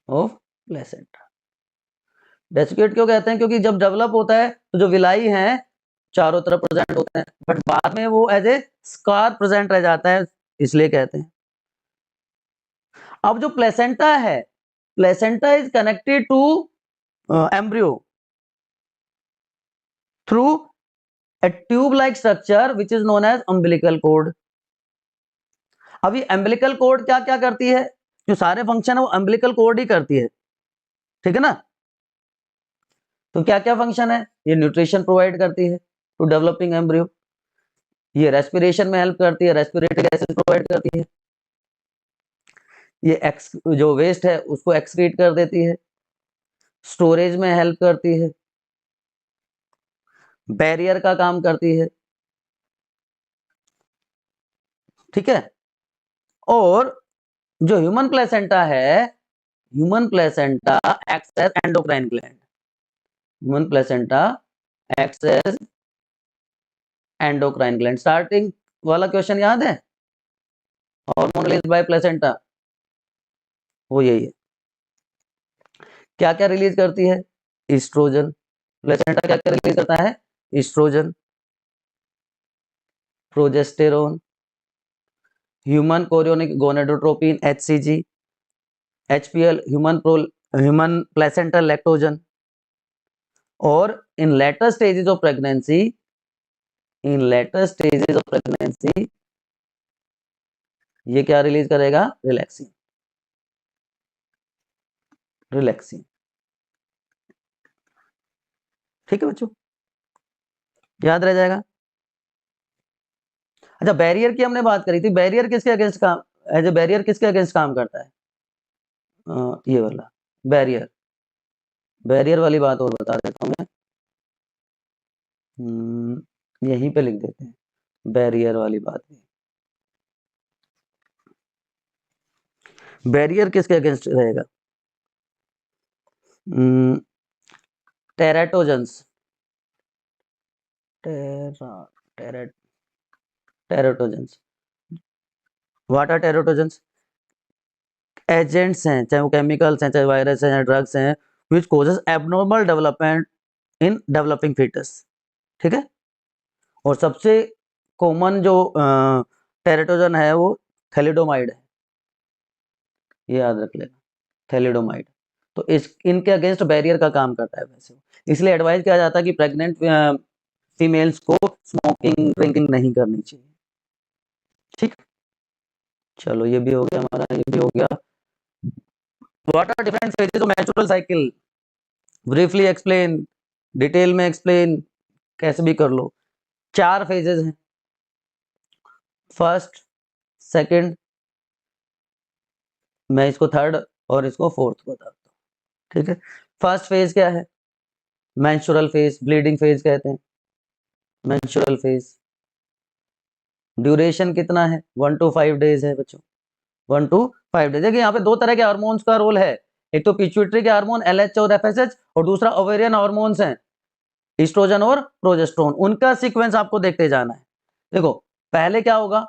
of placenta. Deciduate क्यों कहते हैं, क्योंकि जब डेवलप होता है तो जो विलाई हैं चारों तरफ प्रेजेंट होते हैं, बट बाद में वो एज ए स्कार प्रेजेंट रह जाता है, इसलिए कहते हैं। अब जो प्लेसेंटा है, placenta is connected to embryo through a tube like structure which is known as umbilical cord। अब ये umbilical cord क्या क्या करती है, जो सारे फंक्शन है वो umbilical cord ही करती है। ठीक है ना, तो क्या क्या फंक्शन है, ये न्यूट्रिशन प्रोवाइड करती है टू डेवलपिंग एम्ब्रियो, ये रेस्पिरेशन में हेल्प करती है, रेस्पिरेटरी गैसेस प्रोवाइड करती है, ये एक्स जो वेस्ट है उसको एक्सक्रीट कर देती है, स्टोरेज में हेल्प करती है, बैरियर का काम करती है। ठीक है, और जो ह्यूमन प्लेसेंटा है, human placenta acts as endocrine gland, human placenta acts as endocrine gland. Starting वाला क्वेश्चन याद है, हार्मोन रिलीज बाय प्लेसेंटा, वो यही है। क्या क्या रिलीज करती है, ईस्ट्रोजन, प्लेसेंटा क्या क्या रिलीज करता है, oestrogen, progesterone, human chorionic gonadotropin HCG, HPL human placental lactogen. और in later stages of pregnancy, in later stages of pregnancy ये क्या रिलीज करेगा, रिलैक्सिन, रिलैक्सिन। ठीक है बच्चों, याद रह जाएगा। अच्छा, बैरियर की हमने बात करी थी, बैरियर किसके अगेंस्ट काम, एज ए बैरियर किसके अगेंस्ट काम करता है, ये वाला बैरियर, बैरियर वाली बात और बता देता हूँ मैं, यहीं पे लिख देते हैं बैरियर वाली बात भी। बैरियर किसके अगेंस्ट रहेगा, टेराटोजेंस, टेरा टेरा टेराटोजेंस। व्हाट आर टेराटोजेंस, एजेंट्स हैं, चाहे वो केमिकल्स हैं, चाहे वायरस हैं, ड्रग्स हैं, which causes abnormal development in developing foetus. ठीक है, और सबसे कॉमन जो टेराटोजन है वो थैलिडोमाइड है, ये याद रख लेना, थैलिडोमाइड। तो इस इनके अगेंस्ट बैरियर का काम करता है वैसे, इसलिए एडवाइस किया जाता है कि प्रेग्नेंट फीमेल्स को स्मोकिंग ड्रिंकिंग नहीं करनी चाहिए। ठीक, चलो ये भी हो गया हमारा, ये भी हो गया। What are different phases of natural cycle, briefly explain, detail में एक्सप्लेन, कैसे भी कर लो। 4 फेजेस हैं, फर्स्ट, सेकंड, मैं इसको थर्ड और इसको फोर्थ बताता हूँ। ठीक है, फर्स्ट फेज क्या है, मेंस्ट्रुअल फेज, ब्लीडिंग फेज कहते हैं, मेंस्ट्रुअल फेज। ड्यूरेशन कितना है, 1 to 5 डेज है बच्चों, 1 to 5 डेज। देखिए यहाँ पे 2 तरह के हार्मोन्स का रोल है, एक तो पिट्यूटरी के हार्मोन LH और FSH, और दूसरा ओवेरियन हार्मोन्स हैं, ईस्ट्रोजन और प्रोजेस्टेरोन। उनका सीक्वेंस आपको देखते जाना है। देखो पहले क्या होगा,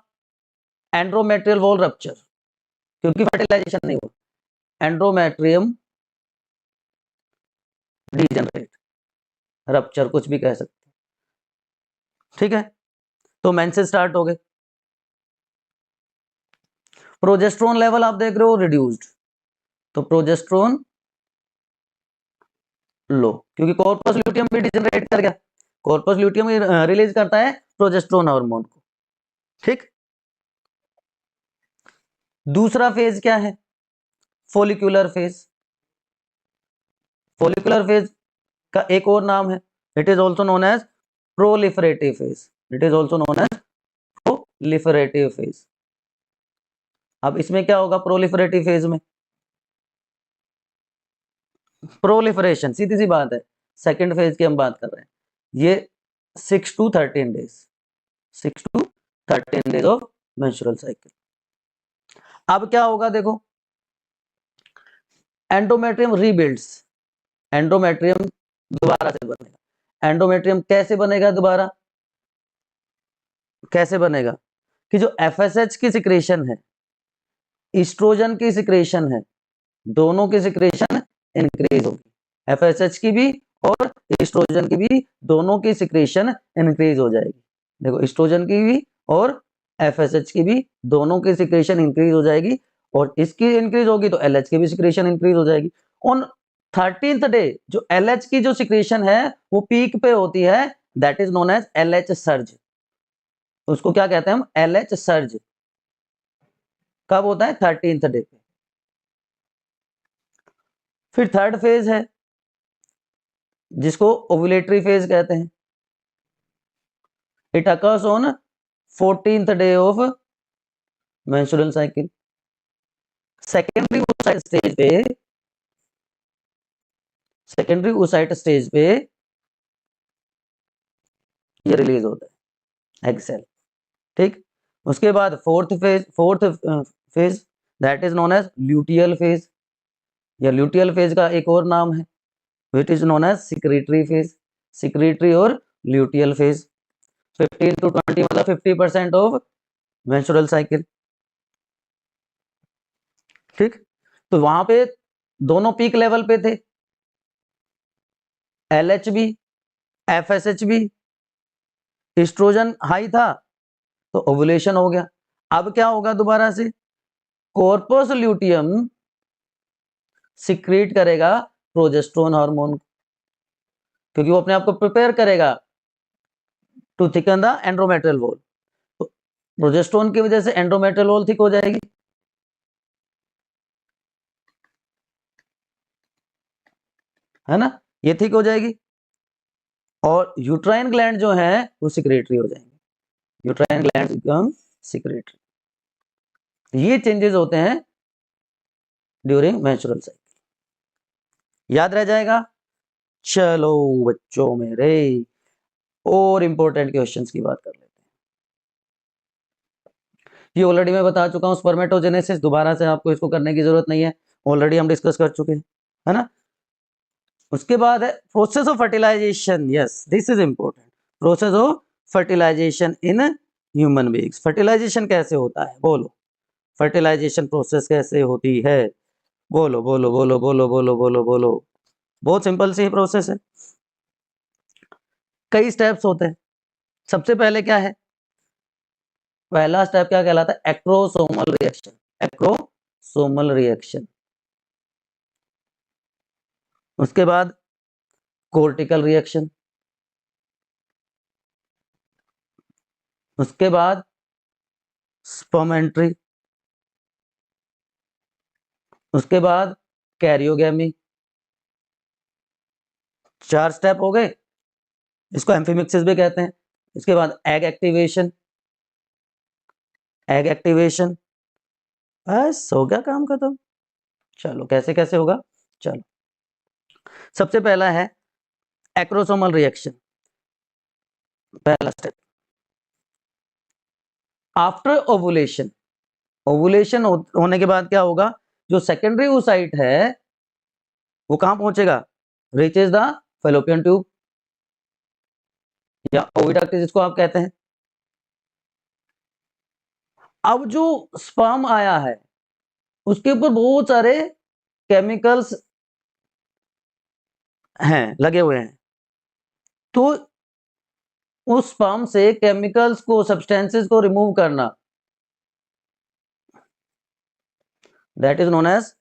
एंड्रोमेट्रियल वॉल रप्चर, क्योंकि फर्टिलाइजेशन नहीं हुआ, एंड्रोमेट्रियम डीजनरेट, रप्चर कुछ भी कह सकते हैं। ठीक है, तो मेंसेस स्टार्ट हो गए, प्रोजेस्टेरोन लेवल आप देख रहे हो रिड्यूस्ड, तो प्रोजेस्टेरोन लो, क्योंकि कॉर्पस ल्यूटियम भी डिजेनरेट कर गया, कॉर्पस ल्यूटियम रिलीज करता है प्रोजेस्टेरोन हार्मोन को। ठीक, दूसरा फेज क्या है? Follicular phase. फोलिकुलर फेज का एक और नाम है, it is also known as proliferative phase. It is also known as proliferative phase. अब इसमें क्या होगा प्रोलिफरेटिव फेज में? प्रोलिफरेशन, सीधी सी बात है, सेकेंड फेज की हम बात कर रहे हैं। ये 6 to 13 days, 6 to 13 days of menstrual cycle. अब क्या होगा देखो, एंडोमेट्रियम रीबिल्ड्स, एंडोमेट्रियम दोबारा से बनेगा। एंडोमेट्रियम कैसे बनेगा दोबारा? कैसे बनेगा कि जो एफएसएच की सिक्रेशन है, ईस्ट्रोजन की सिक्रेशन है, दोनों की सिक्रेशन इंक्रीज होगी। एफएसएच की भी और ईस्ट्रोजन की भी, दोनों की सिक्रेशन इंक्रीज हो जाएगी। देखो, ईस्ट्रोजन की भी और एफएसएच की भी, दोनों की सिक्रेशन इंक्रीज हो जाएगी, और इसकी इंक्रीज होगी तो एलएच की भी सिक्रेशन इंक्रीज हो जाएगी। ऑन 13th डे जो एलएच की जो सिक्रेशन है वो पीक पे होती है, that is known as LH surge. उसको क्या कहते हैं हम? LH surge. कब होता है? 13th डे पे। फिर थर्ड फेज है जिसको ओव्यूलेटरी फेज कहते हैं। It occurs on 14th day of menstrual cycle. Secondary oocyte stage पे, सेकेंडरी oocyte स्टेज पे ये रिलीज होता है एग सेल। ठीक, उसके बाद fourth phase that is known as luteal phase, या ल्यूटियल फेज का एक और नाम है which is known as secretory phase. Secretory और ल्यूटियल फेज 15 to 20 मतलब 50% ऑफ मेंस्ट्रुअल साइकिल। ठीक, तो वहां पे दोनों पीक लेवल पे थे, एलएच भी एफएसएच भी, एस्ट्रोजन हाई था तो ओवुलेशन हो गया। अब क्या होगा दोबारा से? कॉर्पस ल्यूटियम सिक्रीट करेगा प्रोजेस्टेरोन हार्मोन, क्योंकि वो अपने आप को प्रिपेयर करेगा to thicken the endometrial wall. तो प्रोजेस्टेरोन की वजह से एंड्रोमेट्रियल वॉल थिक हो जाएगी, है ना, ये थिक हो जाएगी, और यूट्राइन ग्लैंड जो है वो सिक्रेटरी हो जाएंगे। Uterine gland become secretory. ये चेंजेस होते हैं ड्यूरिंग मेंस्ट्रुअल साइकिल। याद रह जाएगा? चलो बच्चों मेरे, और इंपॉर्टेंट क्वेश्चंस की बात कर लेते हैं। ये ऑलरेडी मैं बता चुका हूं, स्पर्मेटोजेनेसिस, दोबारा से आपको इसको करने की जरूरत नहीं है, ऑलरेडी हम डिस्कस कर चुके हैं, है ना। उसके बाद है process of fertilisation. Yes, this is important. Process of fertilisation in human beings. Fertilisation कैसे होता है बोलो? फर्टिलाइजेशन प्रोसेस कैसे होती है? बोलो बोलो बोलो बोलो बोलो बोलो बोलो। बहुत सिंपल सी प्रोसेस है, कई स्टेप्स होते हैं। सबसे पहले क्या है? पहला स्टेप क्या कहलाता है? Acrosomal reaction. Acrosomal reaction. उसके बाद कोर्टिकल रिएक्शन। उसके बाद स्पर्म एंट्री। उसके बाद कैरियोगेमी। 4 स्टेप हो गए, इसको एम्फीमिक्सिस भी कहते हैं। इसके बाद एग एक्टिवेशन। एग एक्टिवेशन, बस हो गया काम खत्म। चलो कैसे कैसे होगा, चलो सबसे पहला है एक्रोसोमल रिएक्शन। पहला स्टेप, आफ्टर ओवुलेशन। ओवुलेशन होने के बाद क्या होगा? जो सेकेंडरी oocyte है वो कहां पहुंचेगा? रीचेज द फैलोपियन ट्यूब या ओविडक्ट जिसको आप कहते हैं। अब जो स्पर्म आया है उसके ऊपर बहुत सारे केमिकल्स हैं, लगे हुए हैं, तो उस स्पर्म से केमिकल्स को, सब्सटेंसेस को रिमूव करना, that is known as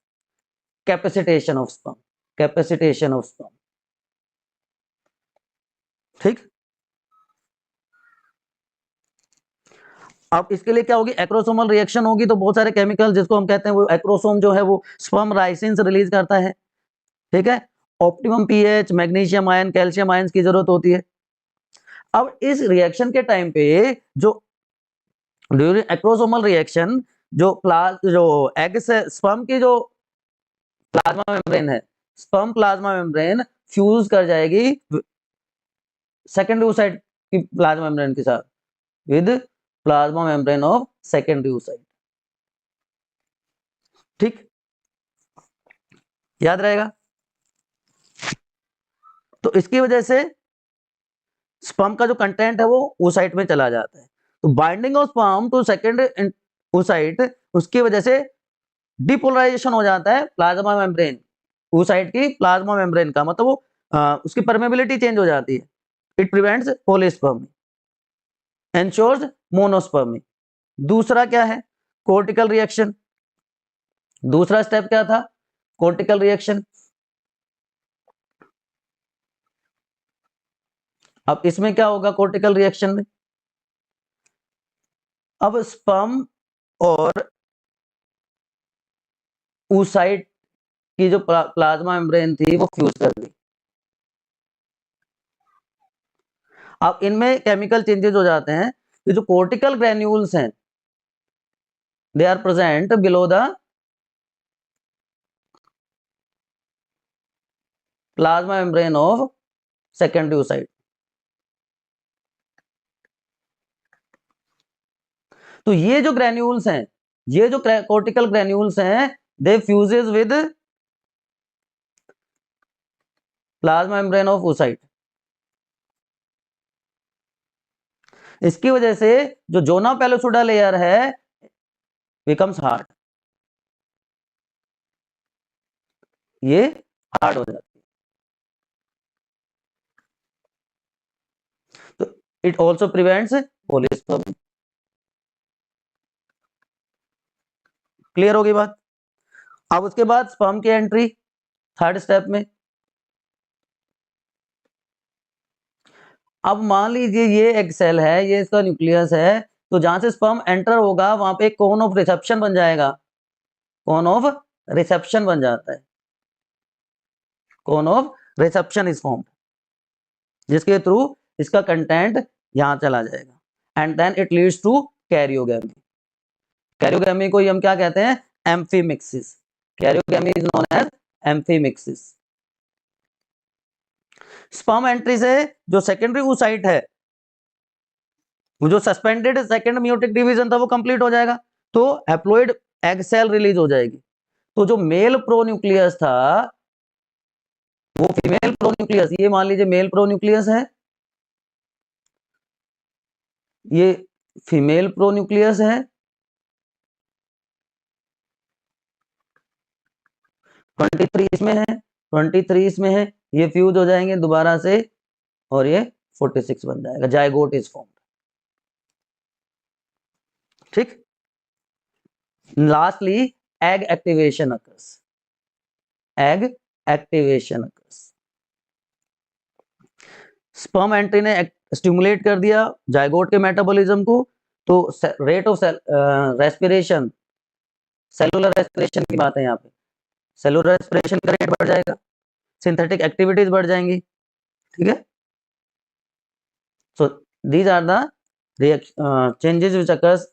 capacitation of sperm. Capacitation of sperm. ठीक। अब इसके लिए क्या होगी, एक्रोसोमल रिएक्शन होगी, तो बहुत सारे केमिकल जिसको हम कहते हैं वो एक्रोसोम जो है वो स्पर्म राइसिन रिलीज करता है। ठीक है। Optimum pH, magnesium ion, calcium ion की जरूरत होती है। अब इस रिएक्शन के टाइम पे जो ड्यूरिंग एक्रोसोमल रिएक्शन जो एग से स्पर्म की जो प्लाज्मा मेम्ब्रेन है, स्पर्म प्लाज्मा मेम्ब्रेन फ्यूज कर जाएगी सेकेंडरी oocyte की प्लाज्मा मेम्ब्रेन के साथ, with plasma membrane of secondary oocyte। ठीक, याद रहेगा। तो इसकी वजह से स्पर्म का जो कंटेंट है वो oocyte में चला जाता है। तो binding of sperm to secondary oocyte, उसकी वजह से डिपोलराइजेशन हो जाता है प्लाज्मा मेम्ब्रेन, oocyte की प्लाज्मा मेम्ब्रेन का, मतलब वो उसकी परमेबिलिटी चेंज हो जाती है। It prevents polyspermy, ensures monospermy. दूसरा क्या है, कोर्टिकल रिएक्शन। दूसरा स्टेप क्या था, कोर्टिकल रिएक्शन। अब इसमें क्या होगा कोर्टिकल रिएक्शन में, अब स्पर्म और oocyte की जो प्लाज्मा मेम्ब्रेन थी वो फ्यूज कर गई। अब इनमें केमिकल चेंजेस हो जाते हैं कि जो कोर्टिकल ग्रेन्यूल्स हैं they are present below the plasma membrane of secondary oocyte। तो ये जो ग्रेन्यूल्स हैं, ये जो कोर्टिकल ग्रेन्यूल्स हैं, they fuses with plasma membrane of oocyte। इसकी वजह से जो जोना पेलोसुडा लेयर है बिकम्स हार्ड, ये हार्ड हो जाती है। तो it also prevents polyspermy. Clear होगी बात। अब उसके बाद स्पर्म की एंट्री थर्ड स्टेप में। अब मान लीजिए ये एक सेल है, ये इसका न्यूक्लियस है, तो जहां से स्पर्म एंटर होगा वहां पे एक कोन ऑफ रिसेप्शन बन जाएगा, कोन ऑफ रिसेप्शन बन जाता है, cone of reception is formed, जिसके थ्रू इसका कंटेंट यहां चला जाएगा and then it leads to karyogamy. Karyogamy को हम क्या कहते हैं, amphimixis. Karyogamy is known as amphimixis. Sperm entry से जो सेकेंडरी oocyte है, वो जो सस्पेंडेड सेकेंड मियोटिक डिवीजन था वो कंप्लीट हो जाएगा, तो हैप्लॉइड एग सेल रिलीज हो जाएगी। तो जो मेल प्रोन्यूक्लियस था वो फीमेल प्रोन्यूक्लियस, ये मान लीजिए मेल प्रोन्यूक्लियस है, ये फीमेल प्रोन्यूक्लियस है, 23 इसमें है, 23 इसमें है, ये फ्यूज हो जाएंगे दोबारा से और ये 46 बन जाएगा, जायगोट इज फॉर्म्ड। ठीक। Lastly egg activation occurs, egg activation occurs. Sperm entry ने स्टिमुलेट कर दिया जायगोट के मेटाबॉलिज्म को, तो rate of respiration, cellular respiration की बात है यहाँ पे, सेलुलर रेस्पिरेशन का रेट बढ़ जाएगा, सिंथेटिक एक्टिविटीज बढ़ जाएंगी। ठीक है। So these are the changes which occurs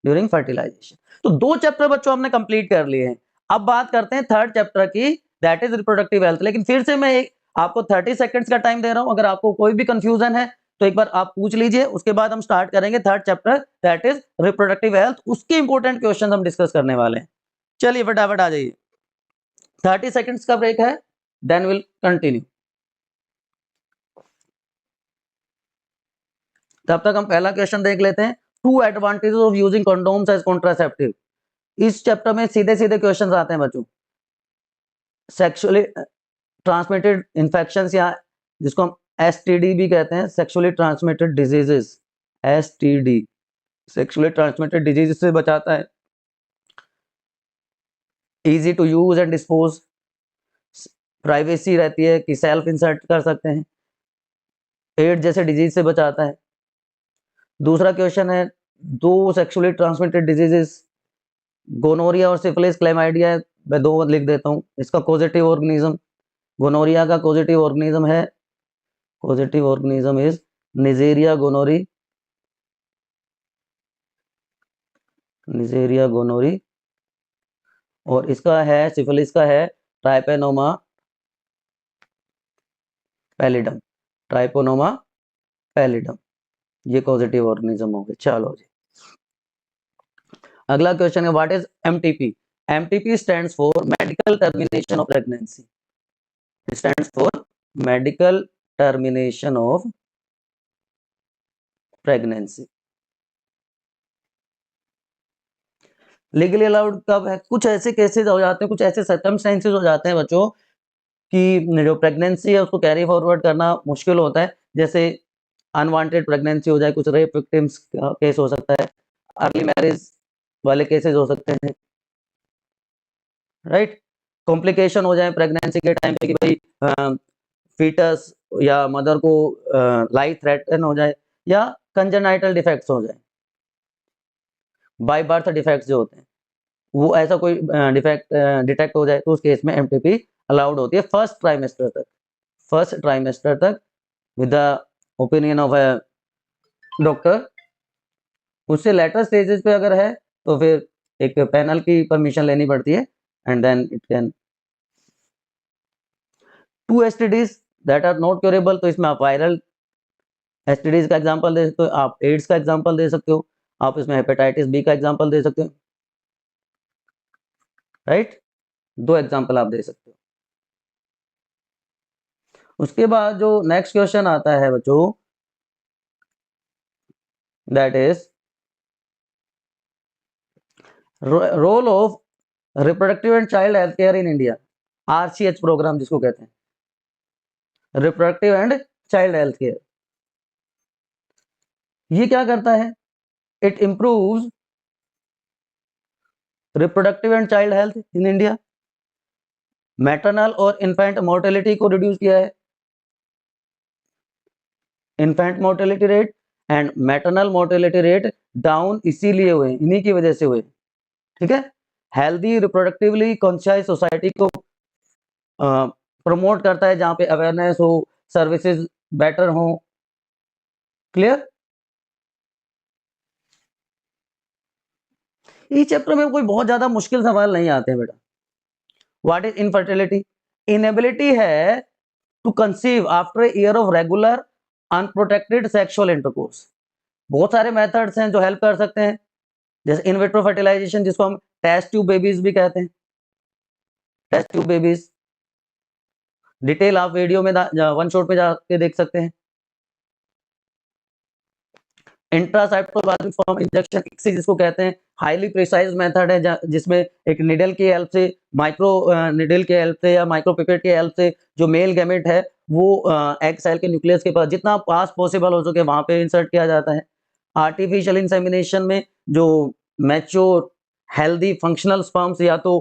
during fertilisation. तो 2 चैप्टर बच्चों हमने कंप्लीट कर लिए हैं। अब बात करते हैं थर्ड चैप्टर की, दैट इज रिप्रोडक्टिव हेल्थ। लेकिन फिर से मैं एक आपको 30 सेकंड्स का टाइम दे रहा हूं, अगर आपको कोई भी कंफ्यूजन है तो एक बार आप पूछ लीजिए, उसके बाद हम स्टार्ट करेंगे third chapter that is reproductive health. उसके इंपॉर्टेंट क्वेश्चन हम डिस्कस करने वाले हैं। चलिए फटाफट आ जाइए, 30 सेकंड्स का ब्रेक है, देन विल कंटिन्यू। तब तक हम पहला क्वेश्चन देख लेते हैं, 2 advantages of using condoms as contraceptive. इस चैप्टर में सीधे सीधे क्वेश्चंस आते हैं बच्चों। सेक्सुअली ट्रांसमिटेड इंफेक्शंस या जिसको हम एसटीडी भी कहते हैं, sexually transmitted diseases, STD, sexually transmitted disease से बचाता है। Easy to use and dispose, privacy रहती है कि सेल्फ इंसर्ट कर सकते हैं। एड्स जैसे डिजीज से बचाता है। दूसरा क्वेश्चन है, दो सेक्सुअली ट्रांसमिटेड डिजीजेस गोनोरिया और सिफिलिस क्लैमाइडिया, मैं दो लिख देता हूँ। इसका कॉजेटिव ऑर्गेनिज्म, गोनोरिया का पॉजिटिव ऑर्गेनिज्म है, पॉजिटिव ऑर्गेनिज्म इज निजेरिया गोनोरी, निजेरिया गोनोरी। और इसका है सिफिलिस का है ट्राइपेनोमा पैलिडम, ट्राइपोनोमा पैलिडम, ये पॉजिटिव ऑर्गेनिज्म हो गए। चलो जी, अगला क्वेश्चन है, what is MTP? MTP stands for medical termination of pregnancy, stands for medical termination of pregnancy. Legally allowed कब है? कुछ ऐसे केसेस हो जाते हैं, कुछ ऐसे सर्कमस्टेंसेस हो जाते हैं बच्चों कि जो प्रेगनेंसी है उसको कैरी फॉरवर्ड करना मुश्किल होता है, जैसे अनवांटेड प्रेगनेंसी हो जाए, कुछ रेप विक्टिम्स का केस हो सकता है, अर्ली मैरिज वाले केसेस हो सकते हैं, राइट। कॉम्प्लिकेशन हो जाए प्रेगनेंसी के टाइम पे कि भाई फीटस या मदर को लाइफ थ्रेटन हो जाए, या कंजेनाइटल डिफेक्ट्स हो जाए, बाय बर्थ डिफेक्ट्स जो होते हैं, वो ऐसा कोई डिफेक्ट डिटेक्ट हो जाए तो उस केस में एमटीपी अलाउड होती है फर्स्ट ट्राइमेस्टर तक, फर्स्ट ट्राइमेस्टर तक with the opinion of a doctor. उससे लेटर स्टेजेस पे अगर है तो फिर एक पैनल की परमिशन लेनी पड़ती है, and then it can. Two STDs that are not curable, तो इसमें आप वायरल एसटीडीज का एग्जांपल दे सकते हो, आप एड्स का एग्जांपल दे सकते हो, आप इसमें हेपेटाइटिस बी का एग्जांपल दे सकते हो, राइट। दो एग्जांपल आप दे सकते हो। उसके बाद जो नेक्स्ट क्वेश्चन आता है बच्चों, that is role of reproductive and child health care in India, RCH program जिसको कहते हैं, reproductive and child health care. ये क्या करता है? It improves reproductive and child health in India, maternal और इन्फेंट मोर्टेलिटी को रिड्यूस किया है, infant mortality rate and maternal mortality rate down इसीलिए हुए, इन्हीं की वजह से हुए, ठीक है। हेल्दी रिप्रोडक्टिवली कॉन्शियस सोसाइटी को प्रमोट करता है, जहां पे अवेयरनेस हो, सर्विसेज बेटर हो, क्लियर। इस चैप्टर में कोई बहुत ज्यादा मुश्किल सवाल नहीं आते हैं बेटा। What is infertility? इनएबिलिटी है to conceive after year of regular unprotected sexual intercourse. बहुत सारे मेथड्स हैं जो हेल्प कर सकते हैं, जैसे इन विट्रो फर्टिलाइजेशन, जिसको हम टेस्ट ट्यूब बेबीज भी कहते हैं, टेस्ट ट्यूब बेबीज। डिटेल आप वीडियो में वन शॉट पे जाके देख सकते हैं। इंट्रासाइटोप्लाज्मिक फॉर्म इंजेक्शन जिसको कहते हैं, हाईली प्रिसाइज मेथड है, जिसमें एक निडल की हेल्प से, माइक्रो निडल के हेल्प से या माइक्रो पिपेट की हेल्प से जो मेल गैमेट है वो एग सेल के न्यूक्लियस के पास जितना पास पॉसिबल हो सके वहां पे इंसर्ट किया जाता है। आर्टिफिशियल इंसेमिनेशन में जो मैच्योर हेल्दी फंक्शनल स्पर्म्स या तो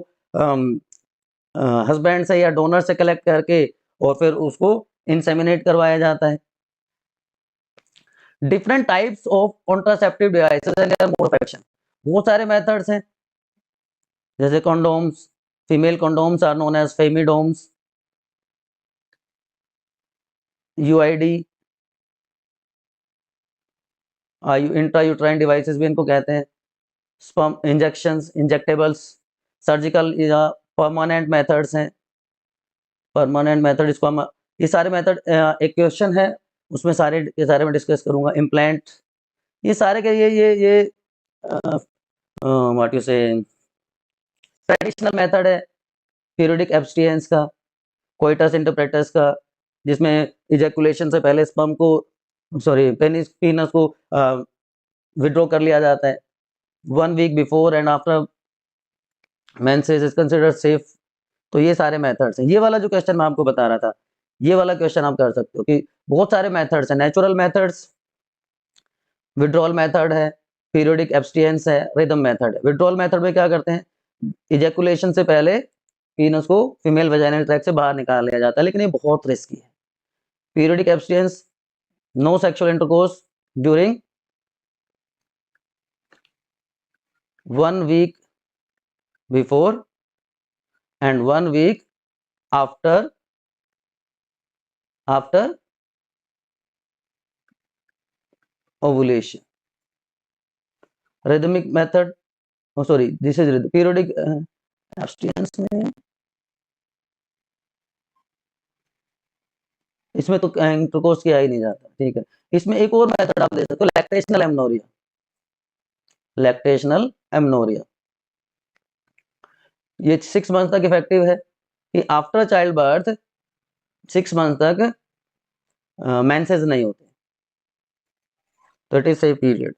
हस्बैंड से या डोनर से कलेक्ट करके और फिर उसको इंसेमिनेट करवाया जाता है। Different types of contraceptive devices and their mode of action, बहुत सारे मेथड्स हैं, जैसे condoms, female condoms are known as femidoms, UID, intrauterine devices भी इनको कहते हैं, स्पर्म इंजेक्शंस, इंजेक्टेबल्स, सर्जिकल या परमानेंट मेथड्स हैं, परमानेंट मेथड इसको हम, ये सारे मेथड एक क्वेश्चन है उसमें सारे के सारे मैं डिस्कस करूंगा। इम्प्लांट, ये सारे के ये व्हाट यू से ट्रेडिशनल मेथड है पीरियोडिक एब्स्टिनेंस का, कोइटस इंटरप्रेटस का, जिसमें इजैकुलेशन से पहले स्पर्म को, सॉरी पीनस को विड्रॉ कर लिया जाता है 1 week before and after menses is considered safe. तो ये सारे मेथड्स हैं। ये वाला जो क्वेश्चन मैं आपको बता रहा था, ये वाला क्वेश्चन आप कर सकते हो कि बहुत सारे मेथड्स हैं, नेचुरल मेथड्स, विड्रॉल मेथड है, पीरियोडिक एब्स्टिनेंस है, रिदम मेथड है। विड्रॉल मेथड में क्या करते हैं, इजैकुलेशन से पहले पीनस को फीमेल वेजाइनल ट्रैक्ट से बाहर निकाल लिया जाता है, लेकिन ये बहुत रिस्की है। Periodic abstinence no sexual intercourse during 1 week before and 1 week after ovulation. Rhythmic method, oh sorry, this is periodic abstinence में, इसमें तो इंटरकोर्स किया ही नहीं जाता, ठीक है। इसमें एक और मेथड आप दे सकते हो, लैक्टेशनल एमनोरिया। लैक्टेशनल एमनोरिया ये 6 मंथ तक इफेक्टिव है कि आफ्टर चाइल्ड बर्थ 6 मंथ तक मेंसेस नहीं होते, तो इट इज सेफ पीरियड।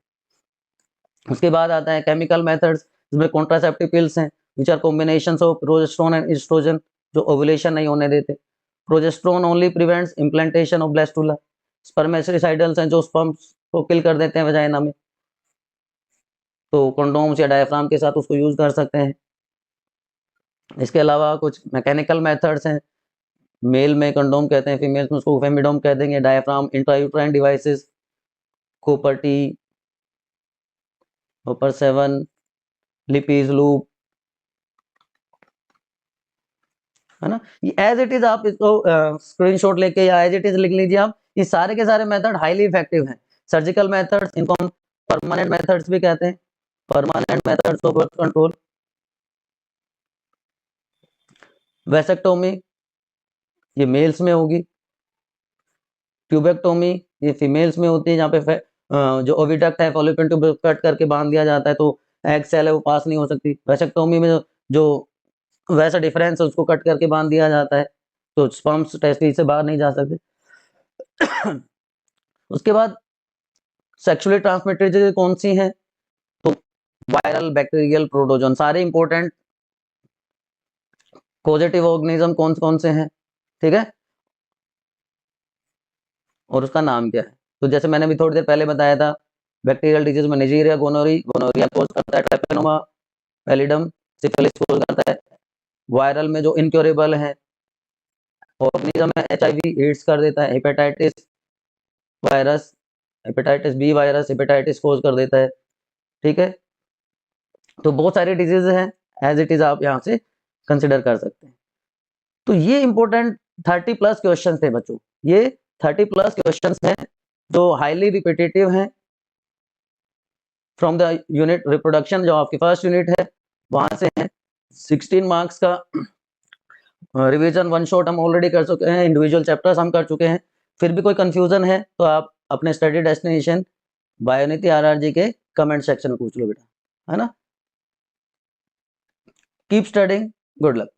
उसके बाद आता है केमिकल मेथड्स, जिसमें कॉन्ट्रासेप्टिव पिल्स हैं which are combinations of progesterone and oestrogen, जो ओवुलेशन नहीं होने देते। Progesterone only prevents implantation of blastula. Spermicidals हैं जो स्पर्म्स को किल कर देते हैं वजाइना में, तो कंडोम्स या डायफ्राम के साथ उसको यूज कर सकते हैं। इसके अलावा कुछ मैकेनिकल मेथड्स हैं, मेल में कंडोम कहते हैं, फीमेल में उसको फेमिडोम कह देंगे। डायफ्राम, इंट्रायूट्राइन डिवाइसेस, कोपर्टी, ऊपर 7, लिपीज लूप, है ना। ये एज इट इज आप इसको स्क्रीनशॉट लेके या एज इट इज लिख लीजिए आप। ये सारे के सारे मेथड हाईली इफेक्टिव हैं। सर्जिकल मेथड्स, इनको हम परमानेंट मेथड्स भी कहते हैं, permanent methods of birth control. Vasectomy ये मेल्स में होगी, ट्यूबेक्टोमी ये फीमेल्स में होती है, जहाँ पे जो ओविडक्ट है फॉलोपियन ट्यूब कट करके बांध दिया जाता है, तो एग सेल है वो पास नहीं हो सकती। वेसेक्टोमी में जो वैसा डिफरेंस है उसको कट करके बांध दिया जाता है, तो स्पर्म्स टेस्टिस से बाहर नहीं जा सकते। उसके बाद सेक्सुअली ट्रांसमिटेड डिजीज कौन सी हैं, तो वायरल, बैक्टीरियल, प्रोटोजोन, सारे इंपॉर्टेंट पॉजिटिव ऑर्गेनिज्म कौन से हैं, ठीक है, और उसका नाम क्या है। तो जैसे मैंने भी थोड़ी देर पहले बताया था, बैक्टीरियल डिजीज में निजीरिया गोनोरिया कोज करता है, ट्रैपेनोमा पैलिडम सिफिलिस कोज करता है। वायरल में जो इनक्योरेबल है ऑर्गेनिज्म में HIV एड्स कर देता है, hepatitis virus, hepatitis B virus hepatitis cause कर देता है, ठीक है। तो बहुत सारी डिजीज हैं, एज इट इज आप यहाँ से कंसिडर कर सकते हैं। तो ये इंपॉर्टेंट 30+ क्वेश्चन थे बच्चों, ये 30+ क्वेश्चन हैं जो हाईली रिपीटेटिव हैं फ्रॉम द यूनिट रिप्रोडक्शन, जो आपकी फर्स्ट यूनिट है वहां से है। 16 मार्क्स का रिवीजन वन शॉट हम ऑलरेडी कर चुके हैं, इंडिविजुअल चैप्टर्स हम कर चुके हैं। फिर भी कोई कंफ्यूजन है तो आप अपने स्टडी डेस्टिनेशन बायोनिति RRG के कमेंट सेक्शन में पूछ लो बेटा, है ना। Keep studying, good luck.